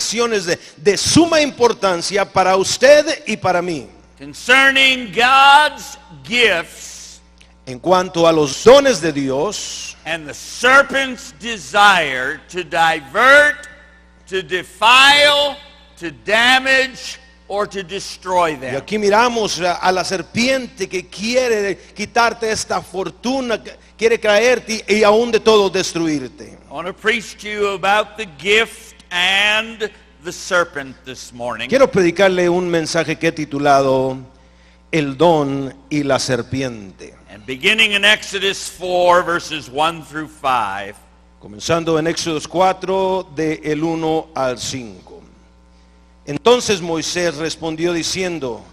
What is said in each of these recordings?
reflexiones de suma importancia para usted y para mí. Concerning God's gifts En cuanto a los dones de Dios and the serpent's desire to divert, to defile, to damage, or to destroy y them. aquí miramos a la serpiente que quiere quitarte esta fortuna, quiere caerte y aún de todo destruirte. I want to preach to you about the gift and the serpent this morning. Quiero predicarle un mensaje que he titulado El don y la serpiente. And beginning in Exodus 4, verses 1 through 5, Comenzando en Éxodo 4, del 1 al 5. Entonces Moisés respondió diciendo: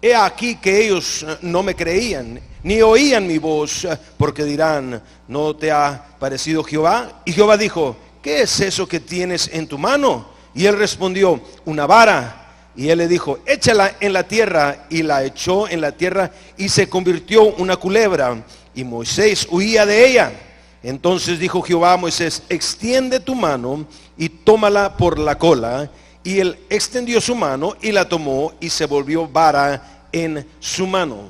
He aquí que ellos no me creían, ni oían mi voz, porque dirán: ¿no te ha parecido Jehová? Y Jehová dijo: ¿qué es eso que tienes en tu mano? Y él respondió: una vara. Y él le dijo: échala en la tierra. Y la echó en la tierra, y se convirtió una culebra. Y Moisés huía de ella. Entonces dijo Jehová a Moisés: extiende tu mano y tómala por la cola. Y él extendió su mano y la tomó, y se volvió vara en su mano.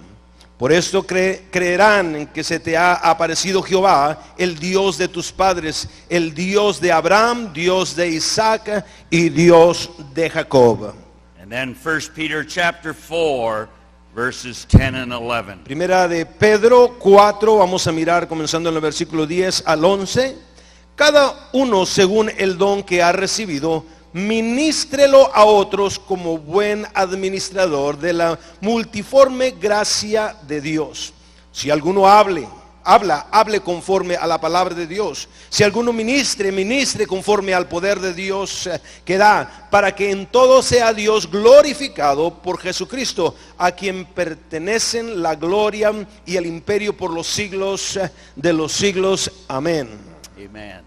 Por esto creerán que se te ha aparecido Jehová, el Dios de tus padres, el Dios de Abraham, Dios de Isaac y Dios de Jacob. and then 1 Peter chapter 4, verses 10 and 11. Primera de Pedro 4, vamos a mirar comenzando en el versículo 10 al 11. Cada uno según el don que ha recibido, ministrelo a otros como buen administrador de la multiforme gracia de Dios. Si alguno hable conforme a la palabra de Dios. Si alguno ministre conforme al poder de Dios que da, para que en todo sea Dios glorificado por Jesucristo, a quien pertenecen la gloria y el imperio por los siglos de los siglos. Amén. Amen.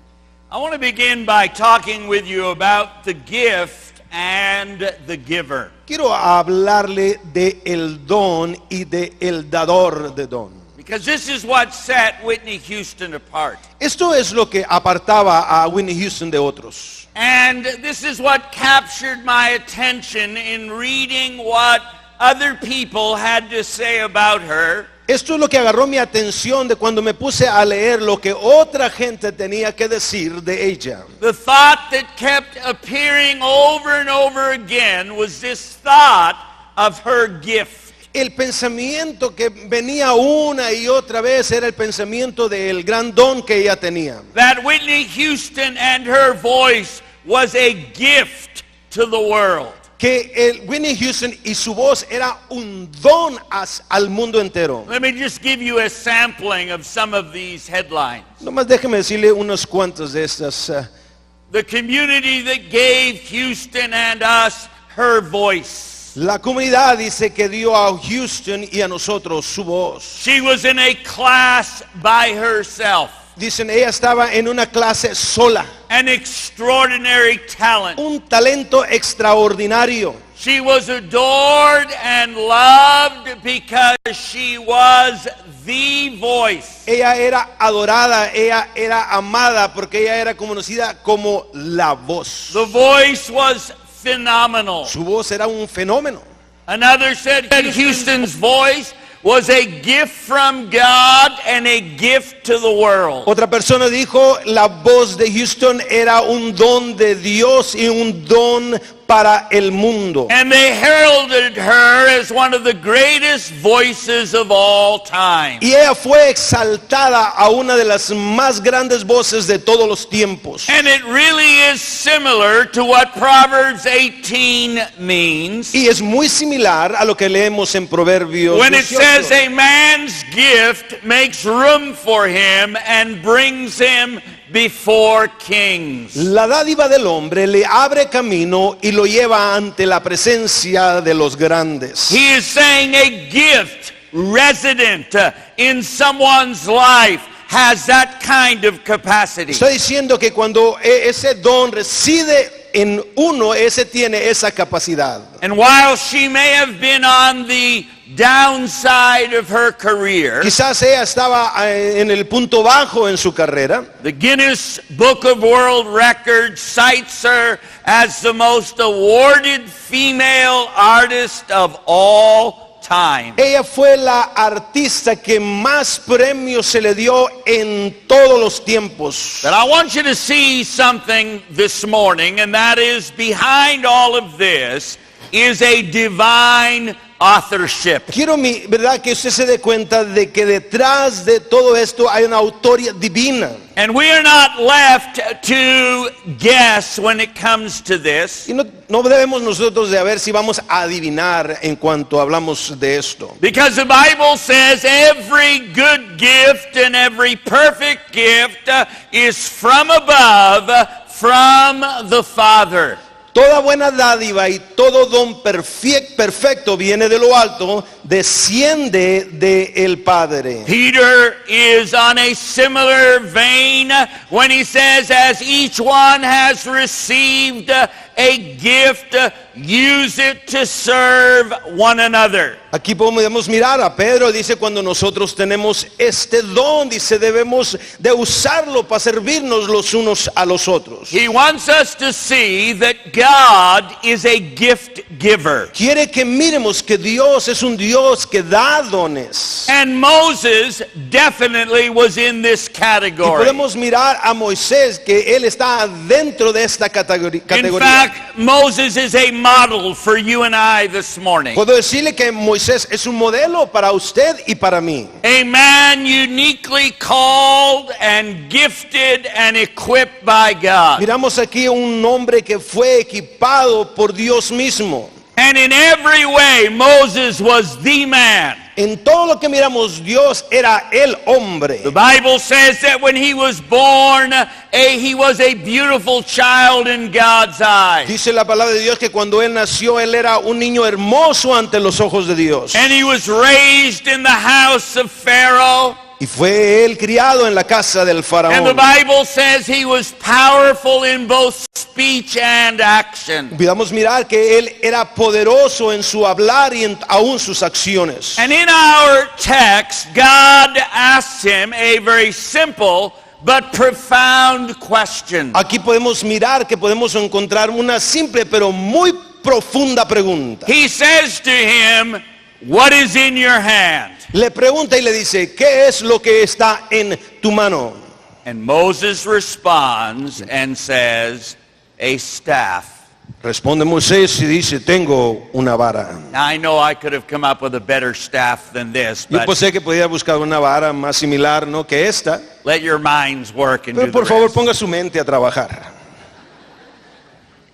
I want to begin by talking with you about the gift and the giver. Quiero hablarle de el don y de el dador de don. Because this is what set Whitney Houston apart. Esto es lo que apartaba a Whitney Houston de otros. And this is what captured my attention in reading what other people had to say about her. Esto es lo que agarró mi atención de cuando me puse a leer lo que otra gente tenía que decir de ella. The thought that kept appearing over and over again was this thought of her gift. El pensamiento que venía una y otra vez era el pensamiento del gran don que ella tenía. That Whitney Houston and her voice was a gift to the world. Que Whitney Houston y su voz era un don al mundo entero. Let me just give you a sampling of some of these headlines. Nomás déjeme decirle unas cuantas de estas. The community that gave Houston and us her voice. La comunidad dice que dio a Houston y a nosotros su voz. She was in a class by herself. Dicen, ella estaba en una clase sola. An extraordinary talent. Un talento extraordinario. She was adored and loved because she was the voice. Ella era adorada, ella era amada porque ella era conocida como la voz. The voice was phenomenal. Su voz era un fenómeno. Another said Houston's voice was a gift from God and a gift to the world. Otra persona dijo, la voz de Houston era un don de Dios y un don para el mundo. And they heralded her as one of the greatest voices of all time. Y ella fue exaltada a una de las más grandes voces de todos los tiempos. And it really is similar to what Proverbs 18 means. Y es muy similar a lo que leemos en Proverbios When it 18. says a man's gift makes room for him and brings him before kings. La dádiva del hombre le abre camino y lo lleva ante la presencia de los grandes. He is saying a gift resident in someone's life has that kind of capacity. Está diciendo que cuando ese don reside en uno, ese tiene esa capacidad. And while she may have been on the downside of her career, Quizás ella estaba en el punto bajo en su carrera. the Guinness Book of World Records cites her as the most awarded female artist of all time. Ella fue la artista que más premios se le dio en todos los tiempos. But I want you to see something this morning, and that is behind all of this is a divine authorship. Quiero, verdad, que usted se dé cuenta de que detrás de todo esto hay una autoría divina. And we are not left to guess when it comes to this. Y no debemos nosotros de ver si vamos a adivinar en cuanto hablamos de esto. Because the Bible says every good gift and every perfect gift is from above, from the Father. Toda buena dádiva y todo don perfecto viene de lo alto, desciende del Padre. Peter is on a similar vein when he says, as each one has received a gift, use it to serve one another. Aquí podemos mirar a Pedro, dice, cuando nosotros tenemos este don, dice, debemos de usarlo para servirnos los unos a los otros. He wants us to see that God is a gift giver. Quiere que miremos que Dios es un Dios que da dones. And Moses definitely was in this Y category. podemos mirar a Moisés, que él está dentro de esta In categoría. fact, Moses is a model for you and I this morning. Puedo decirle que Moisés es un modelo para usted y para mí. A man uniquely called and gifted and equipped by God. Miramos aquí un hombre que fue equipado por Dios mismo. And in every way, Moses was the man. En todo lo que miramos, Dios era el hombre. The Bible says that when he was born, he was a beautiful child in God's eyes. Dice la palabra de Dios que cuando él nació, él era un niño hermoso ante los ojos de Dios. And he was raised in the house of Pharaoh. Y fue él criado en la casa del And the faraón. Bible says he was powerful in both speech and action. Podemos mirar que él era poderoso en su hablar y en aún sus acciones. And in our text, God asks him a very simple but profound question. Aquí podemos mirar que podemos encontrar una simple pero muy profunda pregunta. He says to him, "What is in your hand?" Le pregunta y le dice, ¿qué es lo que está en tu mano? And Moses responds and says, "A staff." Responde Moisés y dice, tengo una vara. Now, I know I could have come up with a better staff than this, Yo but pensé que podía buscar una vara más similar, ¿no?, que esta. let your minds work and do Pero the por favor, rest. ponga su mente a trabajar.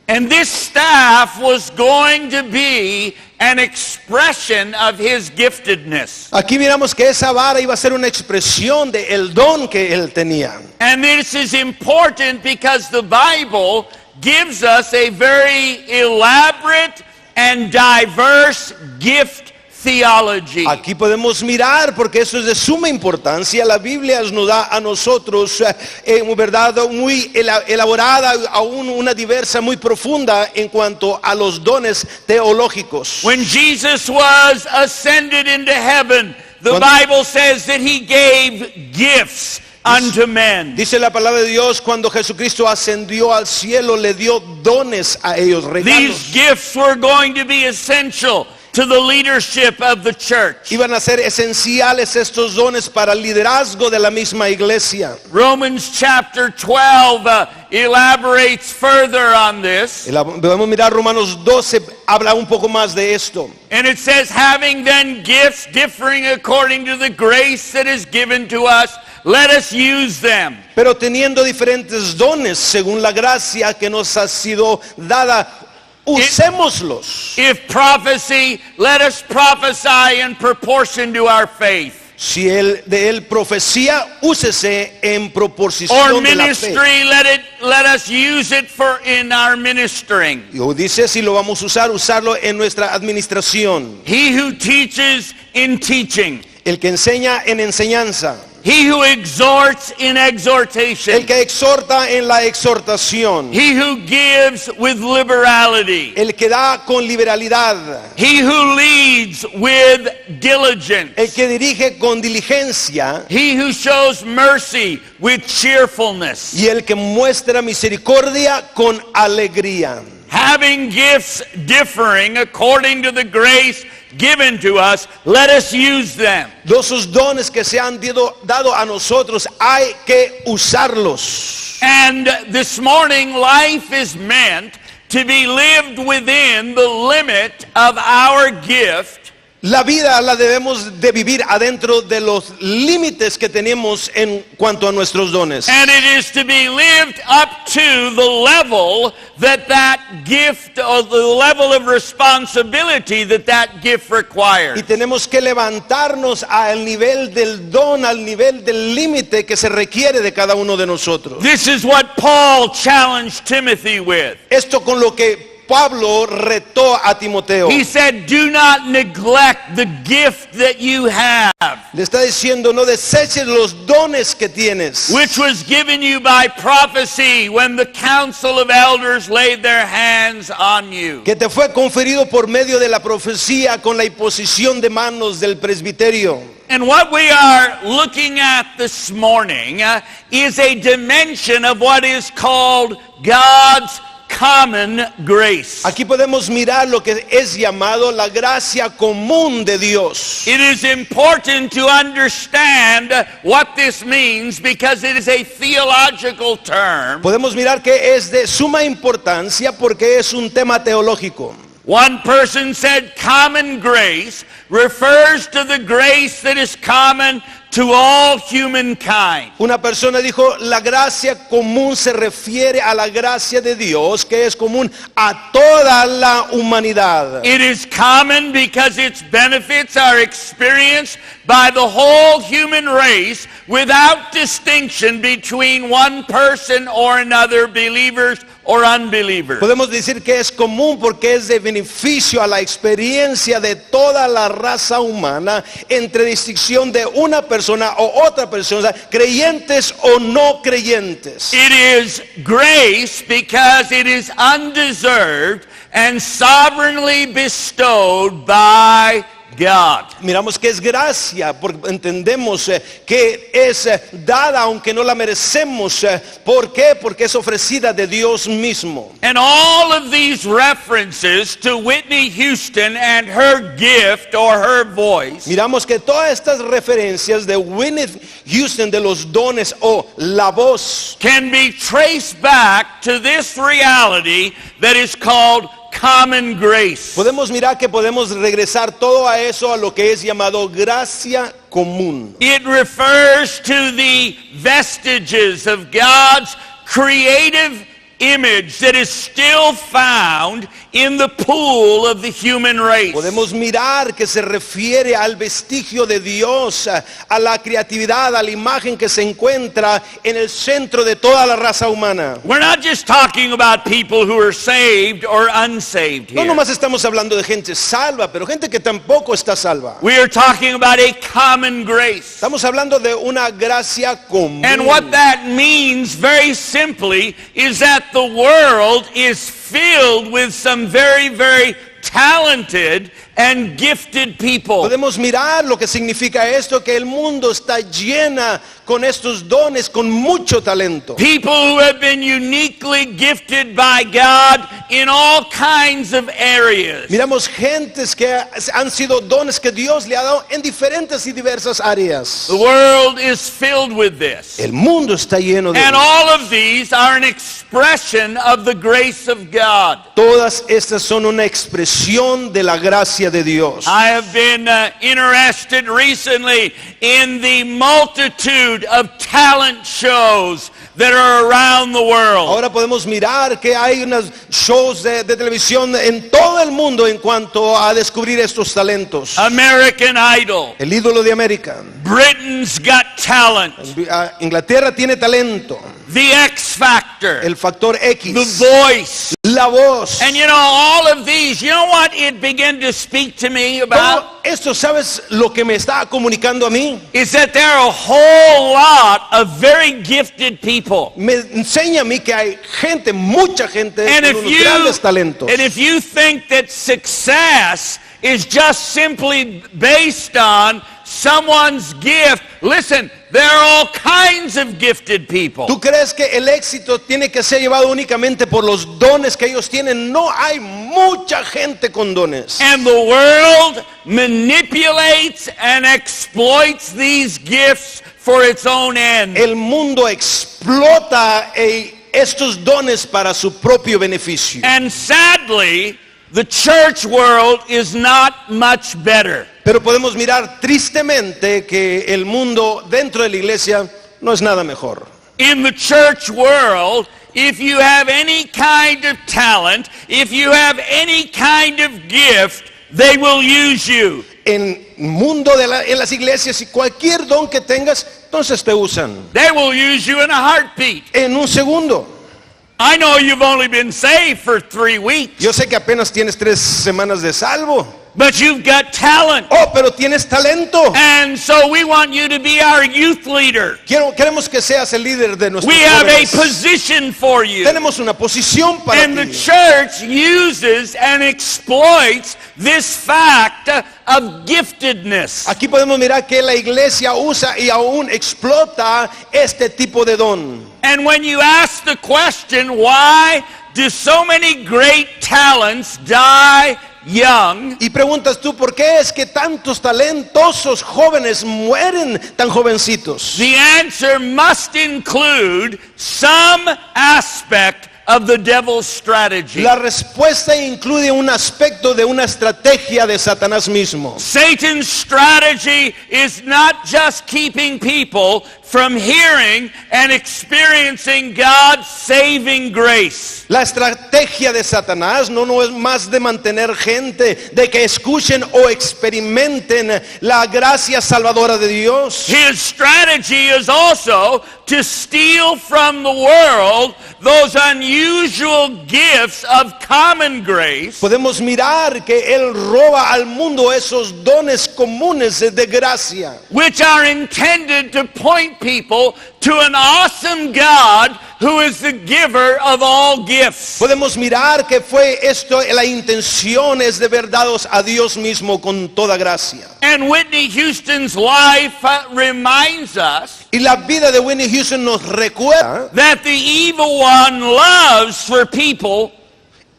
And this staff was going to be an expression of his giftedness. Aquí miramos que esa vara iba a ser una expresión de el don que él tenía. And this is important because the Bible gives us a very elaborate and diverse gift theology. Aquí podemos mirar, porque eso es de suma importancia. La Biblia nos da a nosotros verdad muy elaborada, aún una diversa, muy profunda en cuanto a los dones teológicos. When Jesus was ascended into heaven, the Cuando- Bible says that he gave gifts unto men. Dice la palabra de Dios, cuando Jesucristo ascendió al cielo, le dio dones a ellos, These regalos. gifts were going to be essential to the leadership of the church. Iban a ser esenciales estos dones para el liderazgo de la misma iglesia. Romans chapter 12 elaborates further on this. Podemos mirar Romanos 12, habla un poco más de esto. And it says, having then gifts differing according to the grace that is given to us, let us use them. Pero teniendo diferentes dones según la gracia que nos ha sido dada, usémoslos. If prophecy, let us prophesy in proportion to our faith. Si de él profecía, úsese en Or proporción de la fe. ministry, let us use it for in our ministering. Y dice, si lo vamos a usar, usarlo en nuestra administración. He who teaches in teaching. El que enseña en enseñanza. He who exhorts in el exhortation. que exhorta en la exhortación, He who gives with liberality. el que da con liberalidad, He who leads with diligence. el que dirige con diligencia He who shows mercy with cheerfulness. y el que muestra misericordia con alegría. Having gifts differing according to the grace given to us, let us use them. Esos dones que se han dado a nosotros hay que usarlos. And this morning, life is meant to be lived within the limit of our gift. La vida la debemos de vivir adentro de los límites que tenemos en cuanto a nuestros dones. And it is to be lived up to the level that gift, or the level of responsibility that gift requires. Y tenemos que levantarnos al nivel del don, al nivel del límite que se requiere de cada uno de nosotros. This is what Paul challenged Timothy with. Esto con lo que Pablo retó a Timoteo. He said, do not neglect the gift that you have, Le está diciendo, no deseches los dones que tienes, which was given you by prophecy when the council of elders laid their hands on you. que te fue conferido por medio de la profecía con la imposición de manos del presbiterio. And what we are looking at this morning is a dimension of what is called God's common grace. Aquí podemos mirar lo que es llamado la gracia común de Dios. It is important to understand what this means because it is a theological term. Podemos mirar que es de suma importancia porque es un tema teológico. One person said common grace refers to the grace that is common to all humankind. Una persona dijo, la gracia común se refiere a la gracia de Dios que es común a toda la humanidad. It is common because its benefits are experienced by the whole human race without distinction between one person or another, believers or unbelievers. Podemos decir que es común porque es de beneficio a la experiencia de toda la raza humana entre distinción de una persona o otra persona, creyentes o no creyentes. It is grace because it is undeserved and sovereignly bestowed by God. Miramos que es gracia, porque entendemos que es dada aunque no la merecemos. ¿Por qué? Porque es ofrecida de Dios mismo. And all of these references to Whitney Houston and her gift or her voice Miramos que todas estas referencias de Whitney Houston, de los dones o la voz, can be traced back to this reality that is called common grace. podemos mirar que podemos regresar todo a eso, a lo que es llamado gracia común. It refers to the vestiges of God's creative image that is still found in the pool of the human race. Podemos mirar que se refiere al vestigio de Dios, a la creatividad, a la imagen que se encuentra en el centro de toda la raza humana. We're not just talking about people who are saved or unsaved No here. nomás estamos hablando de gente salva, pero gente que tampoco está salva. We are talking about a common grace. Estamos hablando de una gracia común. And what that means very simply is that the world is filled with some very, very talented and gifted people. Podemos mirar lo que significa esto, que el mundo está llena con estos dones, con mucho talento. People who have been uniquely gifted by God in all kinds of areas. Miramos gentes que han sido dones que Dios le ha dado en diferentes y diversas áreas. The world is filled with this. El mundo está lleno de And esto. all of these are an expression of the grace of God. Todas estas son una expresión de la gracia de Dios. I have been interested recently in the multitude of talent shows that are around the world. Ahora podemos mirar que hay unos shows de televisión en todo el mundo en cuanto a descubrir estos talentos. American Idol, El ídolo de América, Britain's Got talent, Inglaterra tiene talento, the X factor, el factor the X, voice. la voz. And you know, all of these, you know what it began to speak to me about? Pero esto, ¿sabes lo que me está comunicando a mí? Is that there are a whole lot of very gifted people. Me enseña a mí que hay gente, mucha gente And con unos grandes talentos. if you think that success is just simply based on someone's gift, listen, there are all kinds of gifted people. ¿Tú crees que el éxito tiene que ser llevado únicamente por los dones que ellos tienen? No, hay mucha gente con dones. And the world manipulates and exploits these gifts for its own end. El mundo explota estos dones para su propio beneficio. And sadly, the church world is not much better. Pero podemos mirar tristemente que el mundo dentro de la iglesia no es nada mejor. In the church world, if you have any kind of talent, if you have any kind of gift, they will use you. En el mundo en las iglesias, y cualquier don que tengas, entonces te usan. They will use you in a heartbeat. En un segundo. I know you've only been saved for 3 weeks, Yo sé que apenas tienes 3 semanas de salvo. but you've got talent. Oh, pero tienes talento. And so we want you to be our youth leader. Queremos que seas el líder de nuestros We have a jóvenes. position for you. Tenemos una posición para And the ti. church uses and exploits this fact of giftedness. Aquí podemos mirar que la iglesia usa y aún explota este tipo de don. And when you ask the question, why do so many great talents die young? Y preguntas tú, ¿por qué es que tantos talentosos jóvenes mueren tan jovencitos? The answer must include some aspect of the devil's strategy. La respuesta incluye un aspecto de una estrategia de Satanás mismo. Satan's strategy is not just keeping people from hearing and experiencing God's saving grace. La estrategia de Satanás no es más de mantener gente, de que escuchen o experimenten la gracia salvadora de Dios. His strategy is also to steal from the world those unusual gifts of common grace, Podemos mirar que Él roba al mundo esos dones comunes de gracia, which are intended to point people to an awesome God who is the giver of all gifts. Podemos mirar que fue esto, la intención es de ver dados a Dios mismo con toda gracia. And Whitney Houston's life reminds us Y la vida de Whitney Houston nos recuerda, that the evil one loves for people,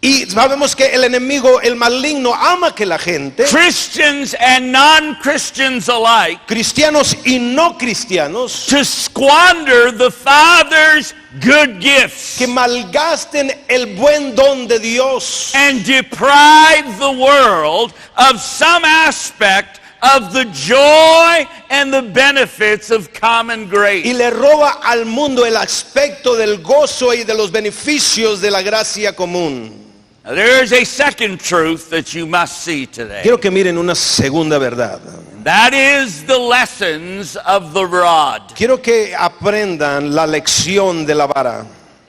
y sabemos que el enemigo, el maligno, ama que la gente, Christians and non-Christians alike, cristianos y no cristianos, to squander the Father's good gifts que malgasten el buen don de Dios and deprive the world of some aspect of the joy and the benefits of common grace. y le roba al mundo el aspecto del gozo y de los beneficios de la gracia común. Now, there is a second truth that you must see today. Quiero que miren una segunda verdad. That is the lessons of the rod. Quiero que aprendan la lección de la vara.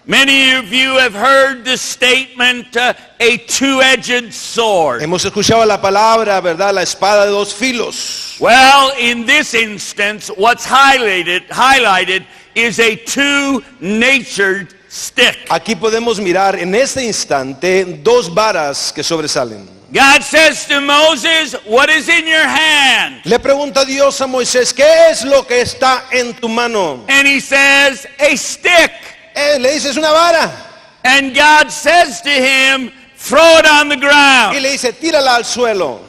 Many of you have heard the statement, a two-edged sword. Hemos escuchado la palabra, ¿verdad? La espada de 2 filos. Well, in this instance, what's highlighted is a two-natured stick. Aquí podemos mirar en este instante 2 varas que sobresalen. God says to Moses, what is in your hand? Le pregunta Dios a Moisés, ¿qué es lo que está en tu mano? And he says, a stick. Le dice, es una vara. And God says to him, throw it on the Y ground. le dice, tírala al suelo.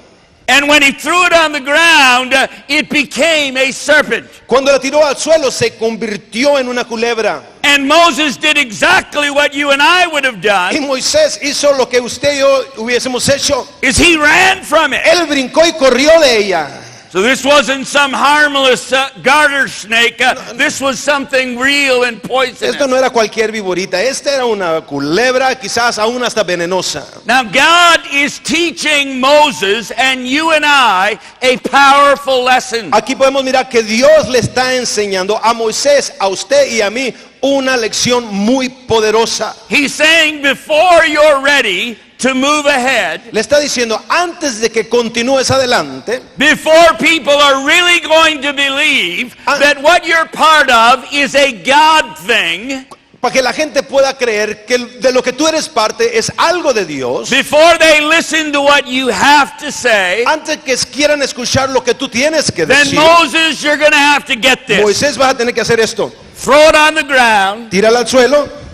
And when he threw it on the ground, it became a serpent. Cuando la tiró al suelo se convirtió en una culebra. And Moses did exactly what you and I would have Y done, Moisés hizo lo que usted y yo hubiésemos hecho. is he ran from it. Él brincó y corrió de ella. So this wasn't some harmless garter snake. This was something real and poisonous. Esto no era cualquier viborita, esta era una culebra, quizás aún hasta venenosa. Now God is teaching Moses and you and I a powerful lesson. Aquí podemos mirar que Dios le está enseñando a Moisés, a usted y a mí, una lección muy poderosa. He's saying before you're ready to move ahead, Le está diciendo, antes de que continúes adelante, before people are really going to believe that what you're part of is a God thing, para que la gente pueda creer que de lo que tú eres parte es algo de Dios, before they listen to what you have to say, antes que quieran escuchar lo que tú tienes que then decir, Moses, you're going to have to get this. Moisés vas a tener que hacer esto. Throw it on the ground, Tírala al suelo,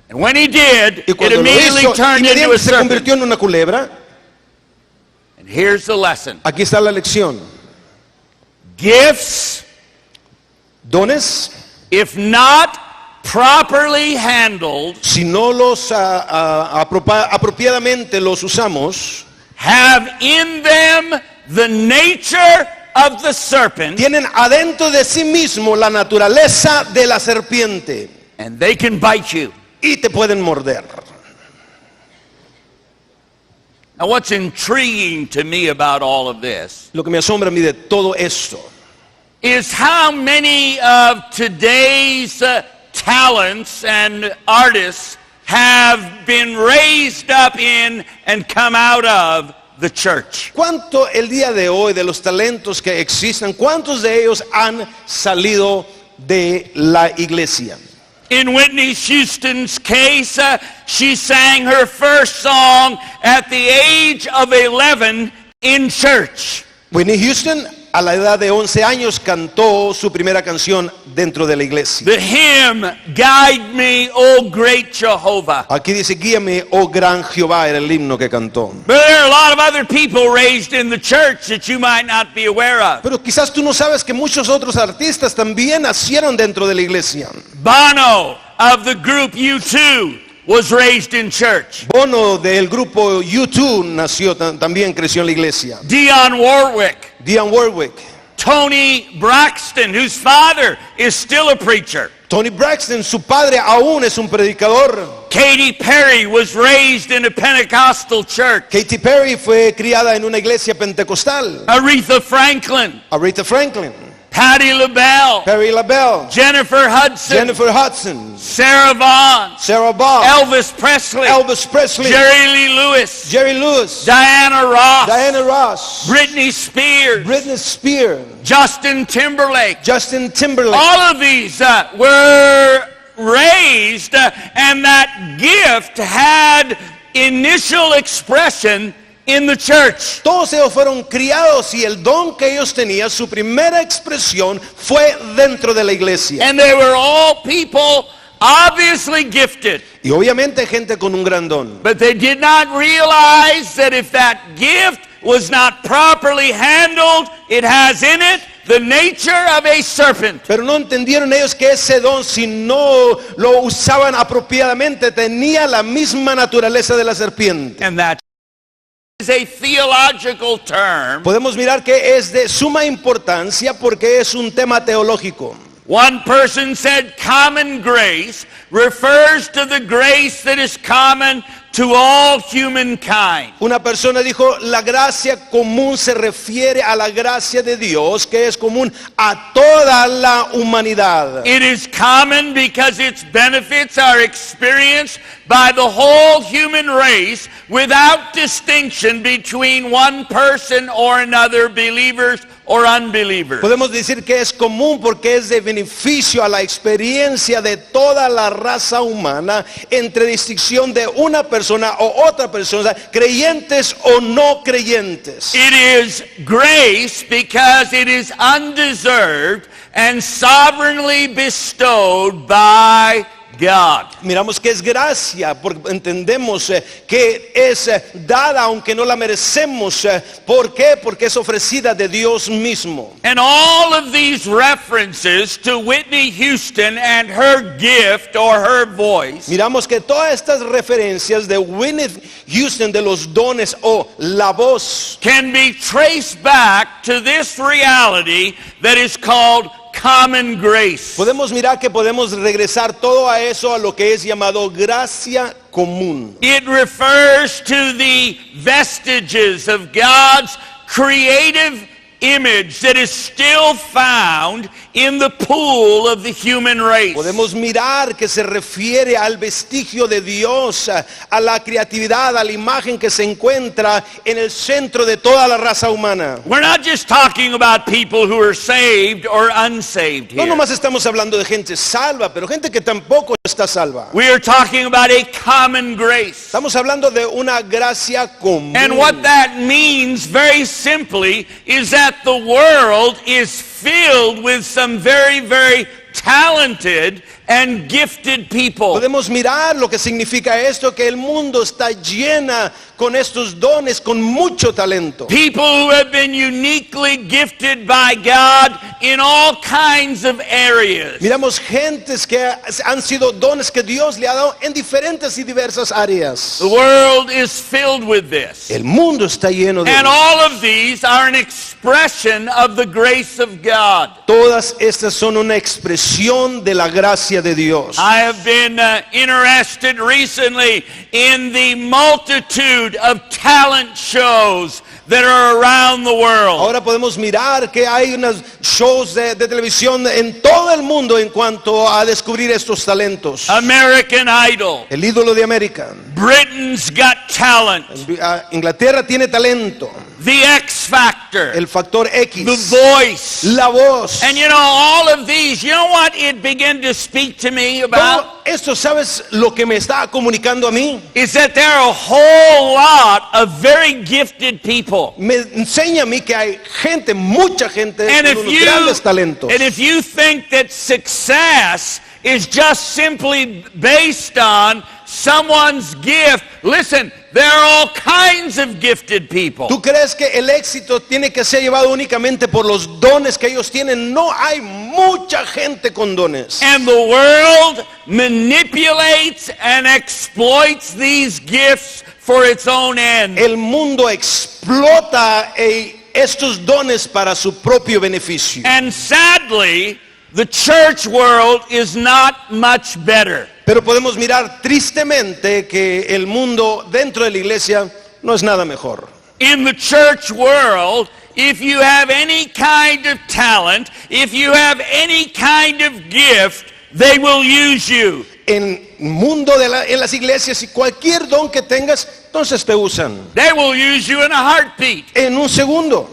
and when he did, y it cuando lo immediately hizo, turned into a inmediatamente se serpent. convirtió en una culebra. And here's the lesson. Aquí está la lección. Gifts, Dones, if not properly handled, si no los apropiadamente los usamos, have in them the nature of the serpent, tienen adentro de sí mismo la naturaleza de la serpiente and they can bite you. y te pueden morder. Now what's intriguing to me about all of this Lo que me asombra a mí de todo esto is how many of today's talents and artists have been raised up in and come out of the church. ¿Cuánto el día de hoy de los talentos que existen, cuántos de ellos han salido de la iglesia? In Whitney Houston's case, she sang her first song at the age of 11 in church. Whitney Houston a la edad de 11 años cantó su primera canción dentro de la iglesia. The hymn, Guide Me, O Great Jehovah. Aquí dice, guíame, oh gran Jehová, era el himno que cantó. But there are a lot of other people raised in the church that you might not be aware of. Pero quizás tú no sabes que muchos otros artistas también nacieron dentro de la iglesia. Bono of the group U2 was raised in church. Bono del grupo U2 nació, también creció en la iglesia. Dionne Warwick. Dionne Warwick. Tony Braxton, whose father is still a preacher. Tony Braxton, su padre aún es un predicador. Katy Perry was raised in a Pentecostal church. Katy Perry fue criada en una iglesia pentecostal. Aretha Franklin, Aretha Franklin, Patti LaBelle, Perry LaBelle, Jennifer Hudson, Jennifer Hudson, Sarah Vaughan, Sarah Vaughan, Elvis Presley, Elvis Presley, Jerry Lee Lewis, Jerry Lewis, Diana Ross, Diana Ross, Britney Spears, Britney Spears, Justin Timberlake. Justin Timberlake. All of these were raised and that gift had initial expression in the church. Todos ellos fueron criados y el don que ellos tenían, su primera expresión fue dentro de la iglesia. And they were all people obviously gifted. Y obviamente gente con un gran don. But they did not realize that if that gift was not properly handled, it has in it the nature of a serpent. Pero no entendieron ellos que ese don, si no lo usaban apropiadamente, tenía la misma naturaleza de la serpiente. And that is a theological term. Podemos mirar que es de suma importancia porque es un tema teológico. One person said common grace refers to the grace that is common to all humankind. Una persona dijo, la gracia común se refiere a la gracia de Dios que es común a toda la humanidad. It is common because its benefits are experienced by the whole human race without distinction between one person or another, believers or unbelievers. Podemos decir que es común porque es de beneficio a la experiencia de toda la raza humana entre distinción de una persona o otra persona, creyentes o no creyentes. It is grace because it is undeserved and sovereignly bestowed by God. Miramos que es gracia, porque entendemos que es dada aunque no la merecemos. ¿Por qué? Porque es ofrecida de Dios mismo. And all of these references to Whitney Houston and her gift or her voice Miramos que todas estas referencias de Whitney Houston, de los dones o la voz, can be traced back to this reality that is called common grace. podemos mirar que podemos regresar todo a eso, a lo que es llamado gracia común. It refers to the vestiges of God's creative image that is still found in the pool of the human race. Podemos mirar que se refiere al vestigio de Dios, a la creatividad, a la imagen que se encuentra en el centro de toda la raza humana. We're not just talking about people who are saved or unsaved No here. nomás estamos hablando de gente salva, pero gente que tampoco está salva. We are talking about a common grace. Estamos hablando de una gracia común. And what that means very simply is that the world is filled with some very, very talented and gifted people. Podemos mirar lo que significa esto, que el mundo está llena con estos dones, con mucho talento. People who have been uniquely gifted by God in all kinds of areas. Miramos gentes que han sido dones que Dios le ha dado en diferentes y diversas áreas. The world is filled with this. El mundo está lleno de And ellos. all of these are an expression of the grace of God. Todas estas son una expresión de la gracia de Dios. I have been interested recently in the multitude of talent shows that are around the world. Ahora podemos mirar que hay unos shows de televisión en todo el mundo en cuanto a descubrir estos talentos. American Idol, El ídolo de América. Britain's Got Talent, Inglaterra tiene talento. The X Factor, El factor X. The Voice. La voz. And you know, all of these, you know what it began to speak to me about? Todo esto, ¿sabes lo que me está comunicando a mí? Is that there are a whole lot of very gifted people. Me enseña a mí que hay gente, mucha gente And con unos grandes talentos. if you think that success is just simply based on someone's gift, listen, there are all kinds of gifted people. ¿Tú crees que el éxito tiene que ser llevado únicamente por los dones que ellos tienen? No, hay mucha gente con dones. And the world manipulates and exploits these gifts for its own end. El mundo explota estos dones para su propio beneficio. And sadly, the church world is not much better. Pero podemos mirar tristemente que el mundo dentro de la iglesia no es nada mejor. In the church world, if you have any kind of talent, if you have any kind of gift, they will use you. En el mundo en las iglesias, y cualquier don que tengas, entonces te usan. They will use you in a heartbeat. En un segundo.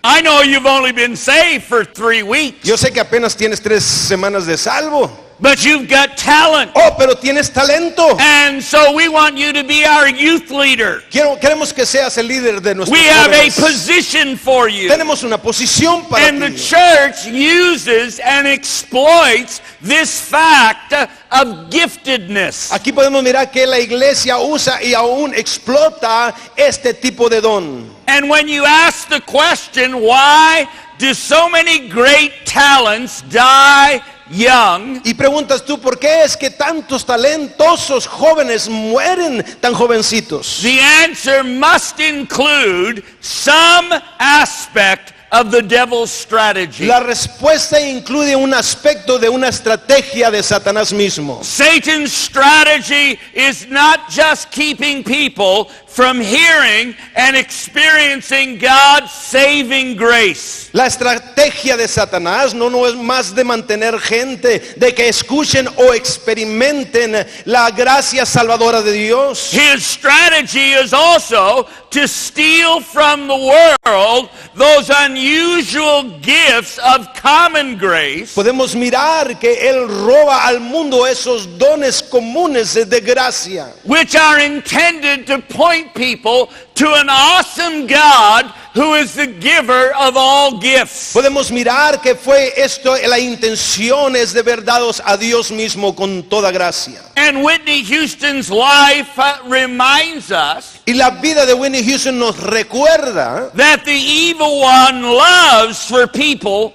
I know you've only been saved for 3 weeks, Yo sé que apenas tienes 3 semanas de salvo. but you've got talent. Oh, pero tienes talento. And so we want you to be our youth leader. Queremos que seas el líder de nuestros We have a jóvenes. position for you. Tenemos una posición para And the ti. church uses and exploits this fact of giftedness. Aquí podemos mirar que la iglesia usa y aún explota este tipo de don. And when you ask the question, why do so many great talents die young? Y preguntas tú, ¿por qué es que tantos talentosos jóvenes mueren tan jovencitos? The answer must include some aspect of the devil's strategy. La respuesta incluye un aspecto de una estrategia de Satanás mismo. Satan's strategy is not just keeping people from hearing and experiencing God's saving grace. La estrategia de Satanás no es más de mantener gente, de que escuchen o experimenten la gracia salvadora de Dios. His strategy is also to steal from the world those unusual gifts of common grace Podemos mirar que Él roba al mundo esos dones comunes de gracia, which are intended to point people to an awesome God who is the giver of all gifts. Podemos mirar que fue esto, la intención es de haber dados a Dios mismo con toda gracia. And Whitney Houston's life reminds us Y la vida de Whitney Houston nos recuerda, that the evil one loves for people,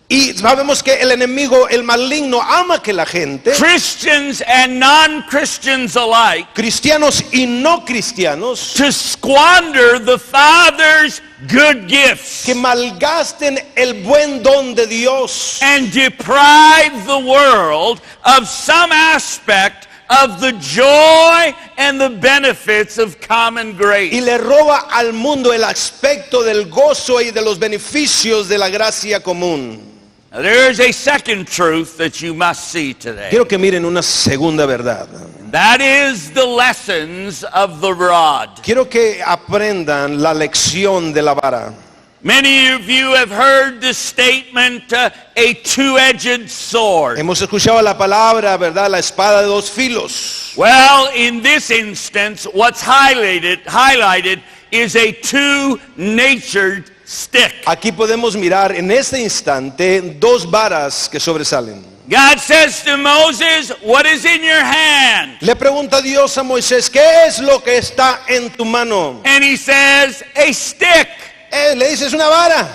y sabemos que el enemigo, el maligno, ama que la gente, Christians and non-Christians alike, cristianos y no cristianos, to squander the Father's good gifts que malgasten el buen don de Dios and deprive the world of some aspect of the joy and the benefits of common y grace. le roba al mundo el aspecto del gozo y de los beneficios de la gracia común. Now, there is a second truth that you must see today. Quiero que miren una segunda verdad. That is the lessons of the rod. Quiero que aprendan la lección de la vara. Many of you have heard the statement, a two-edged sword. Hemos escuchado la palabra, ¿verdad? La espada de dos filos. Well, in this instance, what's highlighted is a two-natured stick. Aquí podemos mirar en este instante dos varas que sobresalen. God says to Moses, what is in your hand? Le pregunta Dios a Moisés, ¿qué es lo que está en tu mano? And he says, a stick. Le dice, es una vara.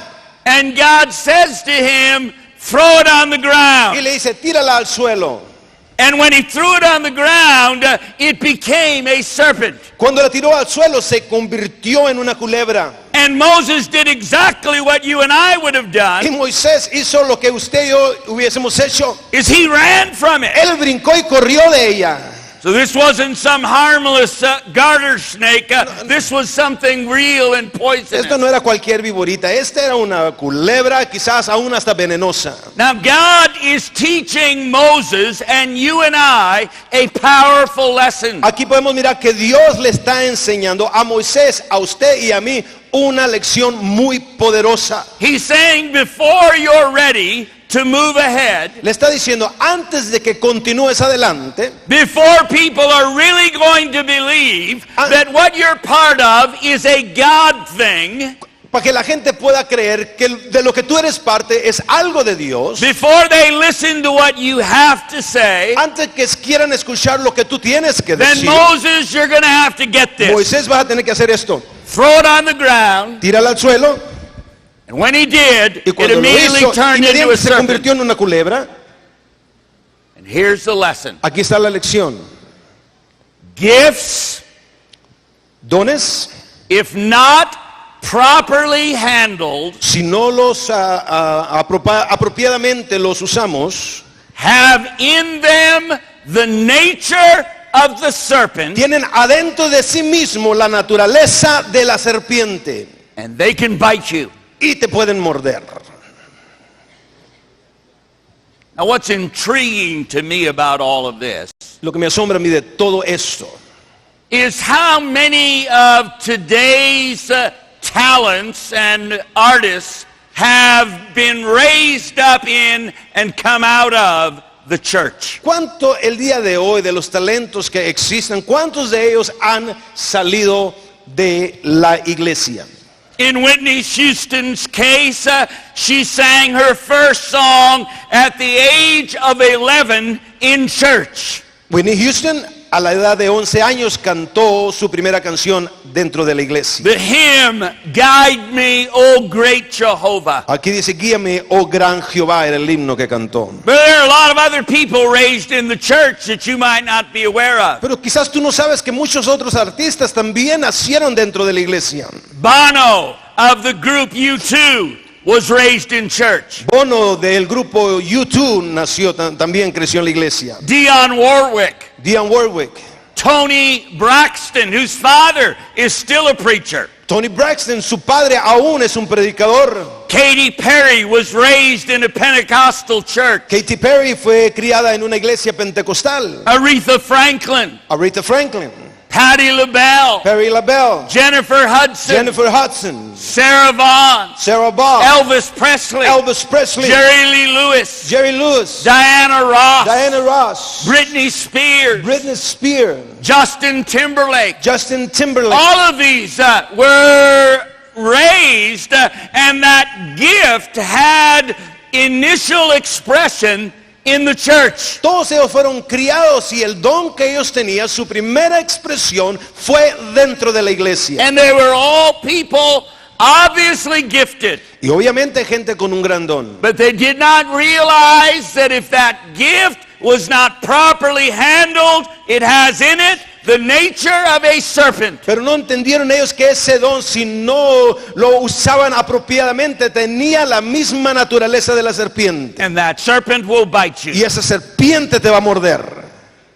And God says to him, throw it on the Y ground. le dice, tírala al suelo. And when he threw it on the ground, it became a serpent. Cuando la tiró al suelo se convirtió en una culebra. And Moses did exactly what you and I would have Y done, Moisés hizo lo que usted y yo hubiésemos hecho. is he ran from it. Él brincó y corrió de ella. So this wasn't some harmless garter snake. This was something real and poisonous. Esto no era cualquier viborita. Esta era una culebra, quizás aún hasta venenosa. Now God is teaching Moses and you and I a powerful lesson. Aquí podemos mirar que Dios le está enseñando a Moisés, a usted y a mí una lección muy poderosa. He's saying before you're ready to move ahead, Le está diciendo, antes de que continúes adelante, before people are really going to believe that what you're part of is a God thing, para que la gente pueda creer que de lo que tú eres parte es algo de Dios, before they listen to what you have to say, antes que quieran escuchar lo que tú tienes que then decir, Moses, you're going to have to get this. Moisés vas a tener que hacer esto. Throw it on the ground. Tírala al suelo. And when he did, Y it cuando lo immediately hizo, turned into a inmediatamente se serpent. convirtió en una culebra. And here's the lesson. Aquí está la lección. Gifts, Dones, if not properly handled, si no los apropiadamente los usamos, have in them the nature of the serpent, tienen adentro de sí mismo la naturaleza de la serpiente and they can bite you. y te pueden morder. Now, what's intriguing to me about all of this Lo que me asombra a mí de todo esto is how many of today's talents and artists have been raised up in and come out of the church. ¿Cuánto el día de hoy de los talentos que existen, cuántos de ellos han salido de la iglesia? In Whitney Houston's case, she sang her first song at the age of 11 in church. Whitney Houston a la edad de 11 años cantó su primera canción dentro de la iglesia. The hymn, Guide Me, O Great Jehovah. Aquí dice, guíame, oh gran Jehová, era el himno que cantó. But there are a lot of other people raised in the church that you might not be aware of. Pero quizás tú no sabes que muchos otros artistas también nacieron dentro de la iglesia. Bono of the group U2 was raised in church. Bono del grupo U2 nació, también creció en la iglesia. Dionne Warwick. Dionne Warwick. Tony Braxton, whose father is still a preacher. Tony Braxton, su padre aún es un predicador. Katy Perry was raised in a Pentecostal church. Katy Perry fue criada en una iglesia pentecostal. Aretha Franklin, Aretha Franklin, Patti LaBelle, Patti LaBelle, Jennifer Hudson, Jennifer Hudson, Sarah Vaughan, Sarah Vaughan, Elvis Presley, Elvis Presley, Jerry Lee Lewis, Jerry Lewis, Diana Ross, Diana Ross, Britney Spears, Britney Spears, Justin Timberlake. Justin Timberlake. All of these were raised, and that gift had initial expression in the church. Todos ellos fueron criados y el don que ellos tenían, su primera expresión fue dentro de la iglesia. And they were all people obviously gifted. Y obviamente gente con un gran don. But they did not realize that if that gift was not properly handled, it has in it the nature of a serpent. Pero no entendieron ellos que ese don, si no lo usaban apropiadamente, tenía la misma naturaleza de la serpiente. And that serpent will bite you. Y esa serpiente te va a morder.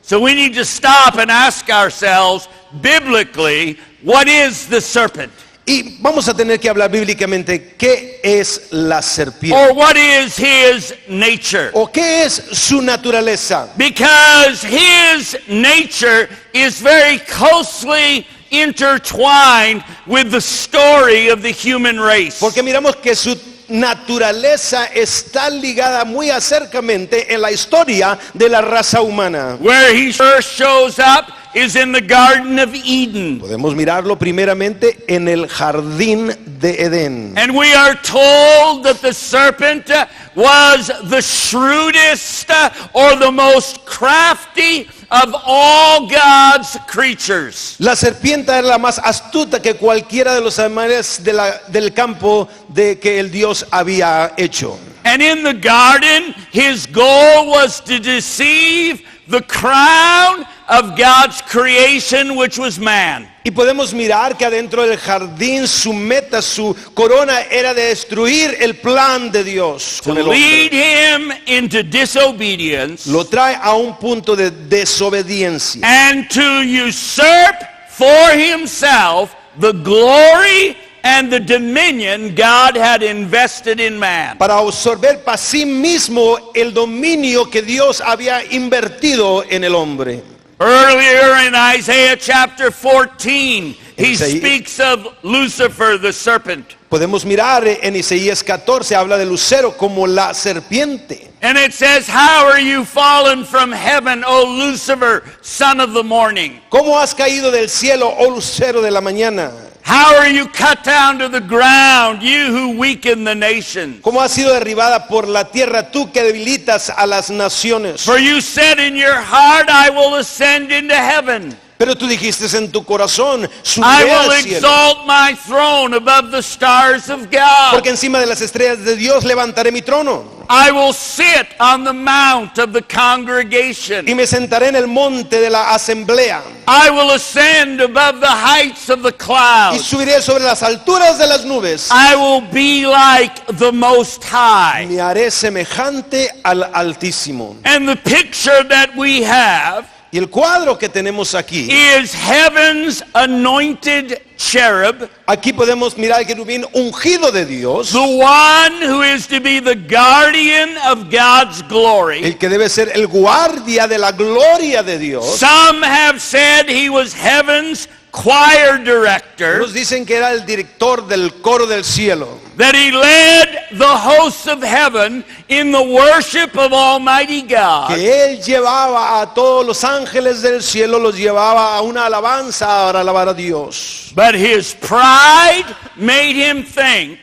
So we need to stop and ask ourselves, biblically, what is the serpent? Y vamos a tener que hablar bíblicamente qué es la serpiente. Or what is his nature? ¿O qué es su naturaleza? Because his nature is very closely intertwined with the story of the human race. Porque miramos que su naturaleza está ligada muy acercamente en la historia de la raza humana. Where he first shows up is in the Garden of Eden. Podemos mirarlo primeramente en el jardín de Edén. And we are told that the serpent was the shrewdest or the most crafty of all God's creatures. La serpiente era la más astuta que cualquiera de los animales del campo de que el Dios había hecho. And in the garden, his goal was to deceive the crown of God's creation, which was man. Y podemos mirar que adentro del jardín su meta, su corona era de destruir el plan de Dios To con el lead hombre. him into disobedience Lo trae a un punto de desobediencia and to usurp for himself the glory and the dominion God had invested in man. para absorber para sí mismo el dominio que Dios había invertido en el hombre. Earlier in Isaiah chapter 14, he Isaías- speaks of Lucifer the serpent. Podemos mirar en Isaías 14, habla de Lucero como la serpiente. And it says, "How are you fallen from heaven, O Lucifer, son of the morning? ¿Cómo has caído del cielo, oh lucero de la mañana? How are you cut down to the ground, you who weaken the nations? ¿Cómo has sido derribada por la tierra tú que debilitas a las naciones? For you said in your heart, I will ascend into heaven. Pero tú dijiste en tu corazón, I subiré will al cielo. exalt my throne above the stars of God. Porque encima de las estrellas de Dios levantaré mi trono. I will sit on the mount of the congregation. Y me sentaré en el monte de la asamblea. I will ascend above the heights of the Y clouds. subiré sobre las alturas de las nubes. I will be like the Most High. Me haré semejante al Altísimo. And the picture that we have Y el cuadro que tenemos aquí, is heaven's anointed cherub, aquí podemos mirar el querubín ungido de Dios, the one who is to be the guardian of God's glory. el que debe ser el guardia de la gloria de Dios. Some have said he was heaven's choir director, Nos dicen que era el director del coro del cielo, that he led the hosts of heaven in the worship of Almighty God. que él llevaba a todos los ángeles del cielo, los llevaba a una alabanza para alabar a Dios. But his pride made him think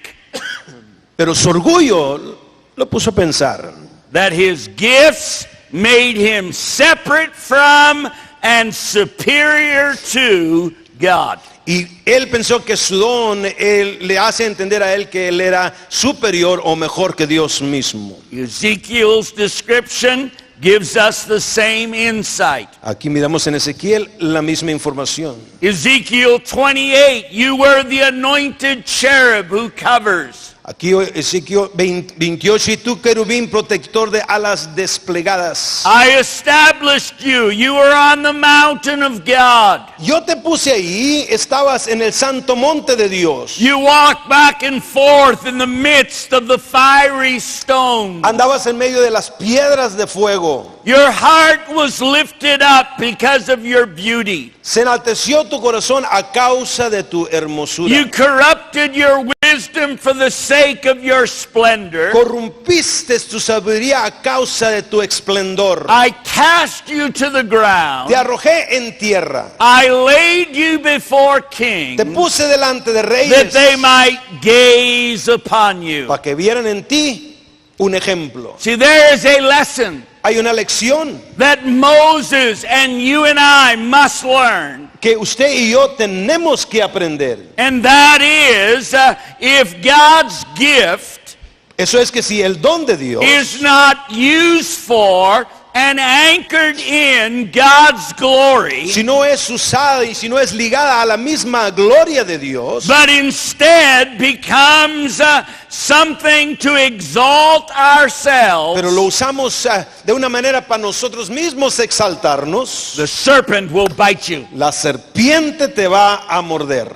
Pero su orgullo lo puso a pensar that his gifts made him separate from and superior to God. y él pensó que su don le hace entender a él que él era superior o mejor que Dios mismo. Ezekiel's description gives us the same insight. Aquí miramos en Ezequiel la misma información. Ezekiel 28, you were the anointed cherub who covers. Aquí Ezequiel 28, y tú querubín protector de alas desplegadas. I established you. You were on the mountain of God. Yo te puse ahí, estabas en el santo monte de Dios. You walked back and forth in the midst of the fiery stones. Andabas en medio de las piedras de fuego. Your heart was lifted up because of your beauty. Se enalteció tu corazón a causa de tu hermosura. You corrupted your women wisdom for the sake of your splendor. corrompiste tu sabiduría a causa de tu esplendor. I cast you to the ground. Te arrojé en tierra, I laid you before kings, te puse delante de that reyes, they might gaze upon you. para que vieran en ti un ejemplo. See, there is a lesson Hay una lección that Moses and you and I must learn. que usted y yo tenemos que aprender. And that is, if God's gift Eso es que si el don de Dios is not used for and anchored in God's glory, si no es usada y si no es ligada a la misma gloria de Dios, but instead becomes something to exalt ourselves, pero lo usamos de una manera para nosotros mismos exaltarnos, the serpent will bite you. la serpiente te va a morder.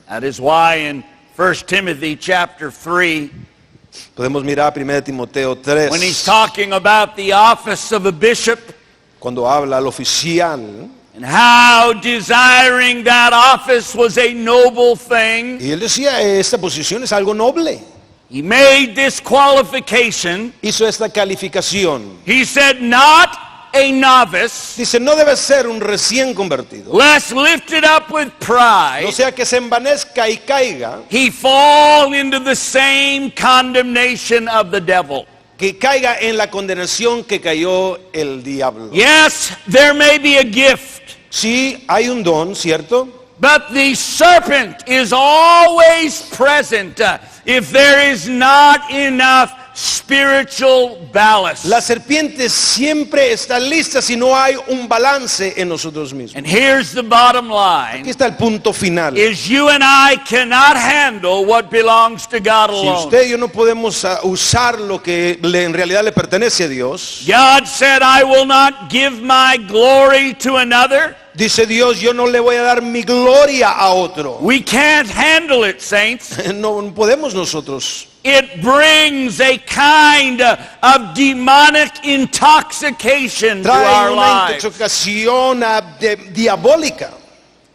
That is why in 1 Timothy chapter 3, Podemos mirar 1 Timoteo 3, when he's talking about the office of a bishop cuando habla al oficial, and how desiring that office was a noble thing, y él decía, esta posición es algo noble. he made this qualification. Hizo esta calificación. He said, not a novice, Dice, no debe ser un recién convertido, lest lifted up with pride, no sea que se envanezca y caiga, he fall into the same condemnation of the devil. que caiga en la condenación que cayó el diablo. Yes, there may be a gift, Sí, hay un don, ¿cierto? but the serpent is always present if there is not enough spiritual ballast. La serpiente siempre está lista si no hay un balance en nosotros mismos. And here's the bottom Aquí line, está el punto final. is you and I cannot handle what belongs to God Si alone. usted y yo no podemos usar lo que en realidad le pertenece a Dios, God said, I will not give my glory to another. dice Dios, yo no le voy a dar mi gloria a otro. We can't handle it, saints. No podemos nosotros. It brings a kind of demonic intoxication to Trae our una lives. intoxicación diabólica.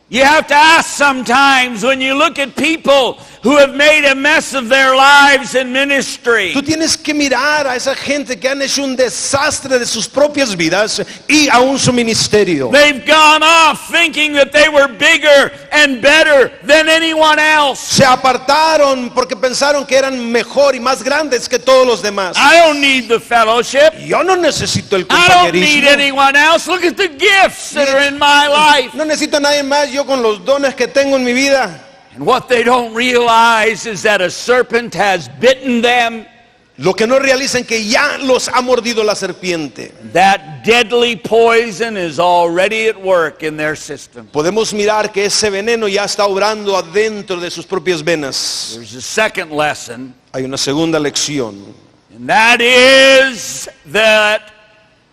You have to ask sometimes when you look at people who have made a mess of their lives in ministry. Tú tienes que mirar a esa gente que han hecho un desastre de sus propias vidas y aún su ministerio. They've gone off thinking that they were bigger and better than anyone else. Se apartaron porque pensaron que eran mejor y más grandes que todos los demás. I don't need the fellowship. Yo no necesito el I don't need compañerismo. anyone else. Look at the gifts that are in my life. No necesito a nadie más, yo con los dones que tengo en mi vida. And what they don't realize is that a serpent has bitten them. Lo que no realizan que ya los ha mordido la serpiente. That deadly poison is already at work in their system. Podemos mirar que ese veneno ya está obrando adentro de sus propias venas. There's a second lesson, Hay una segunda lección. and that is that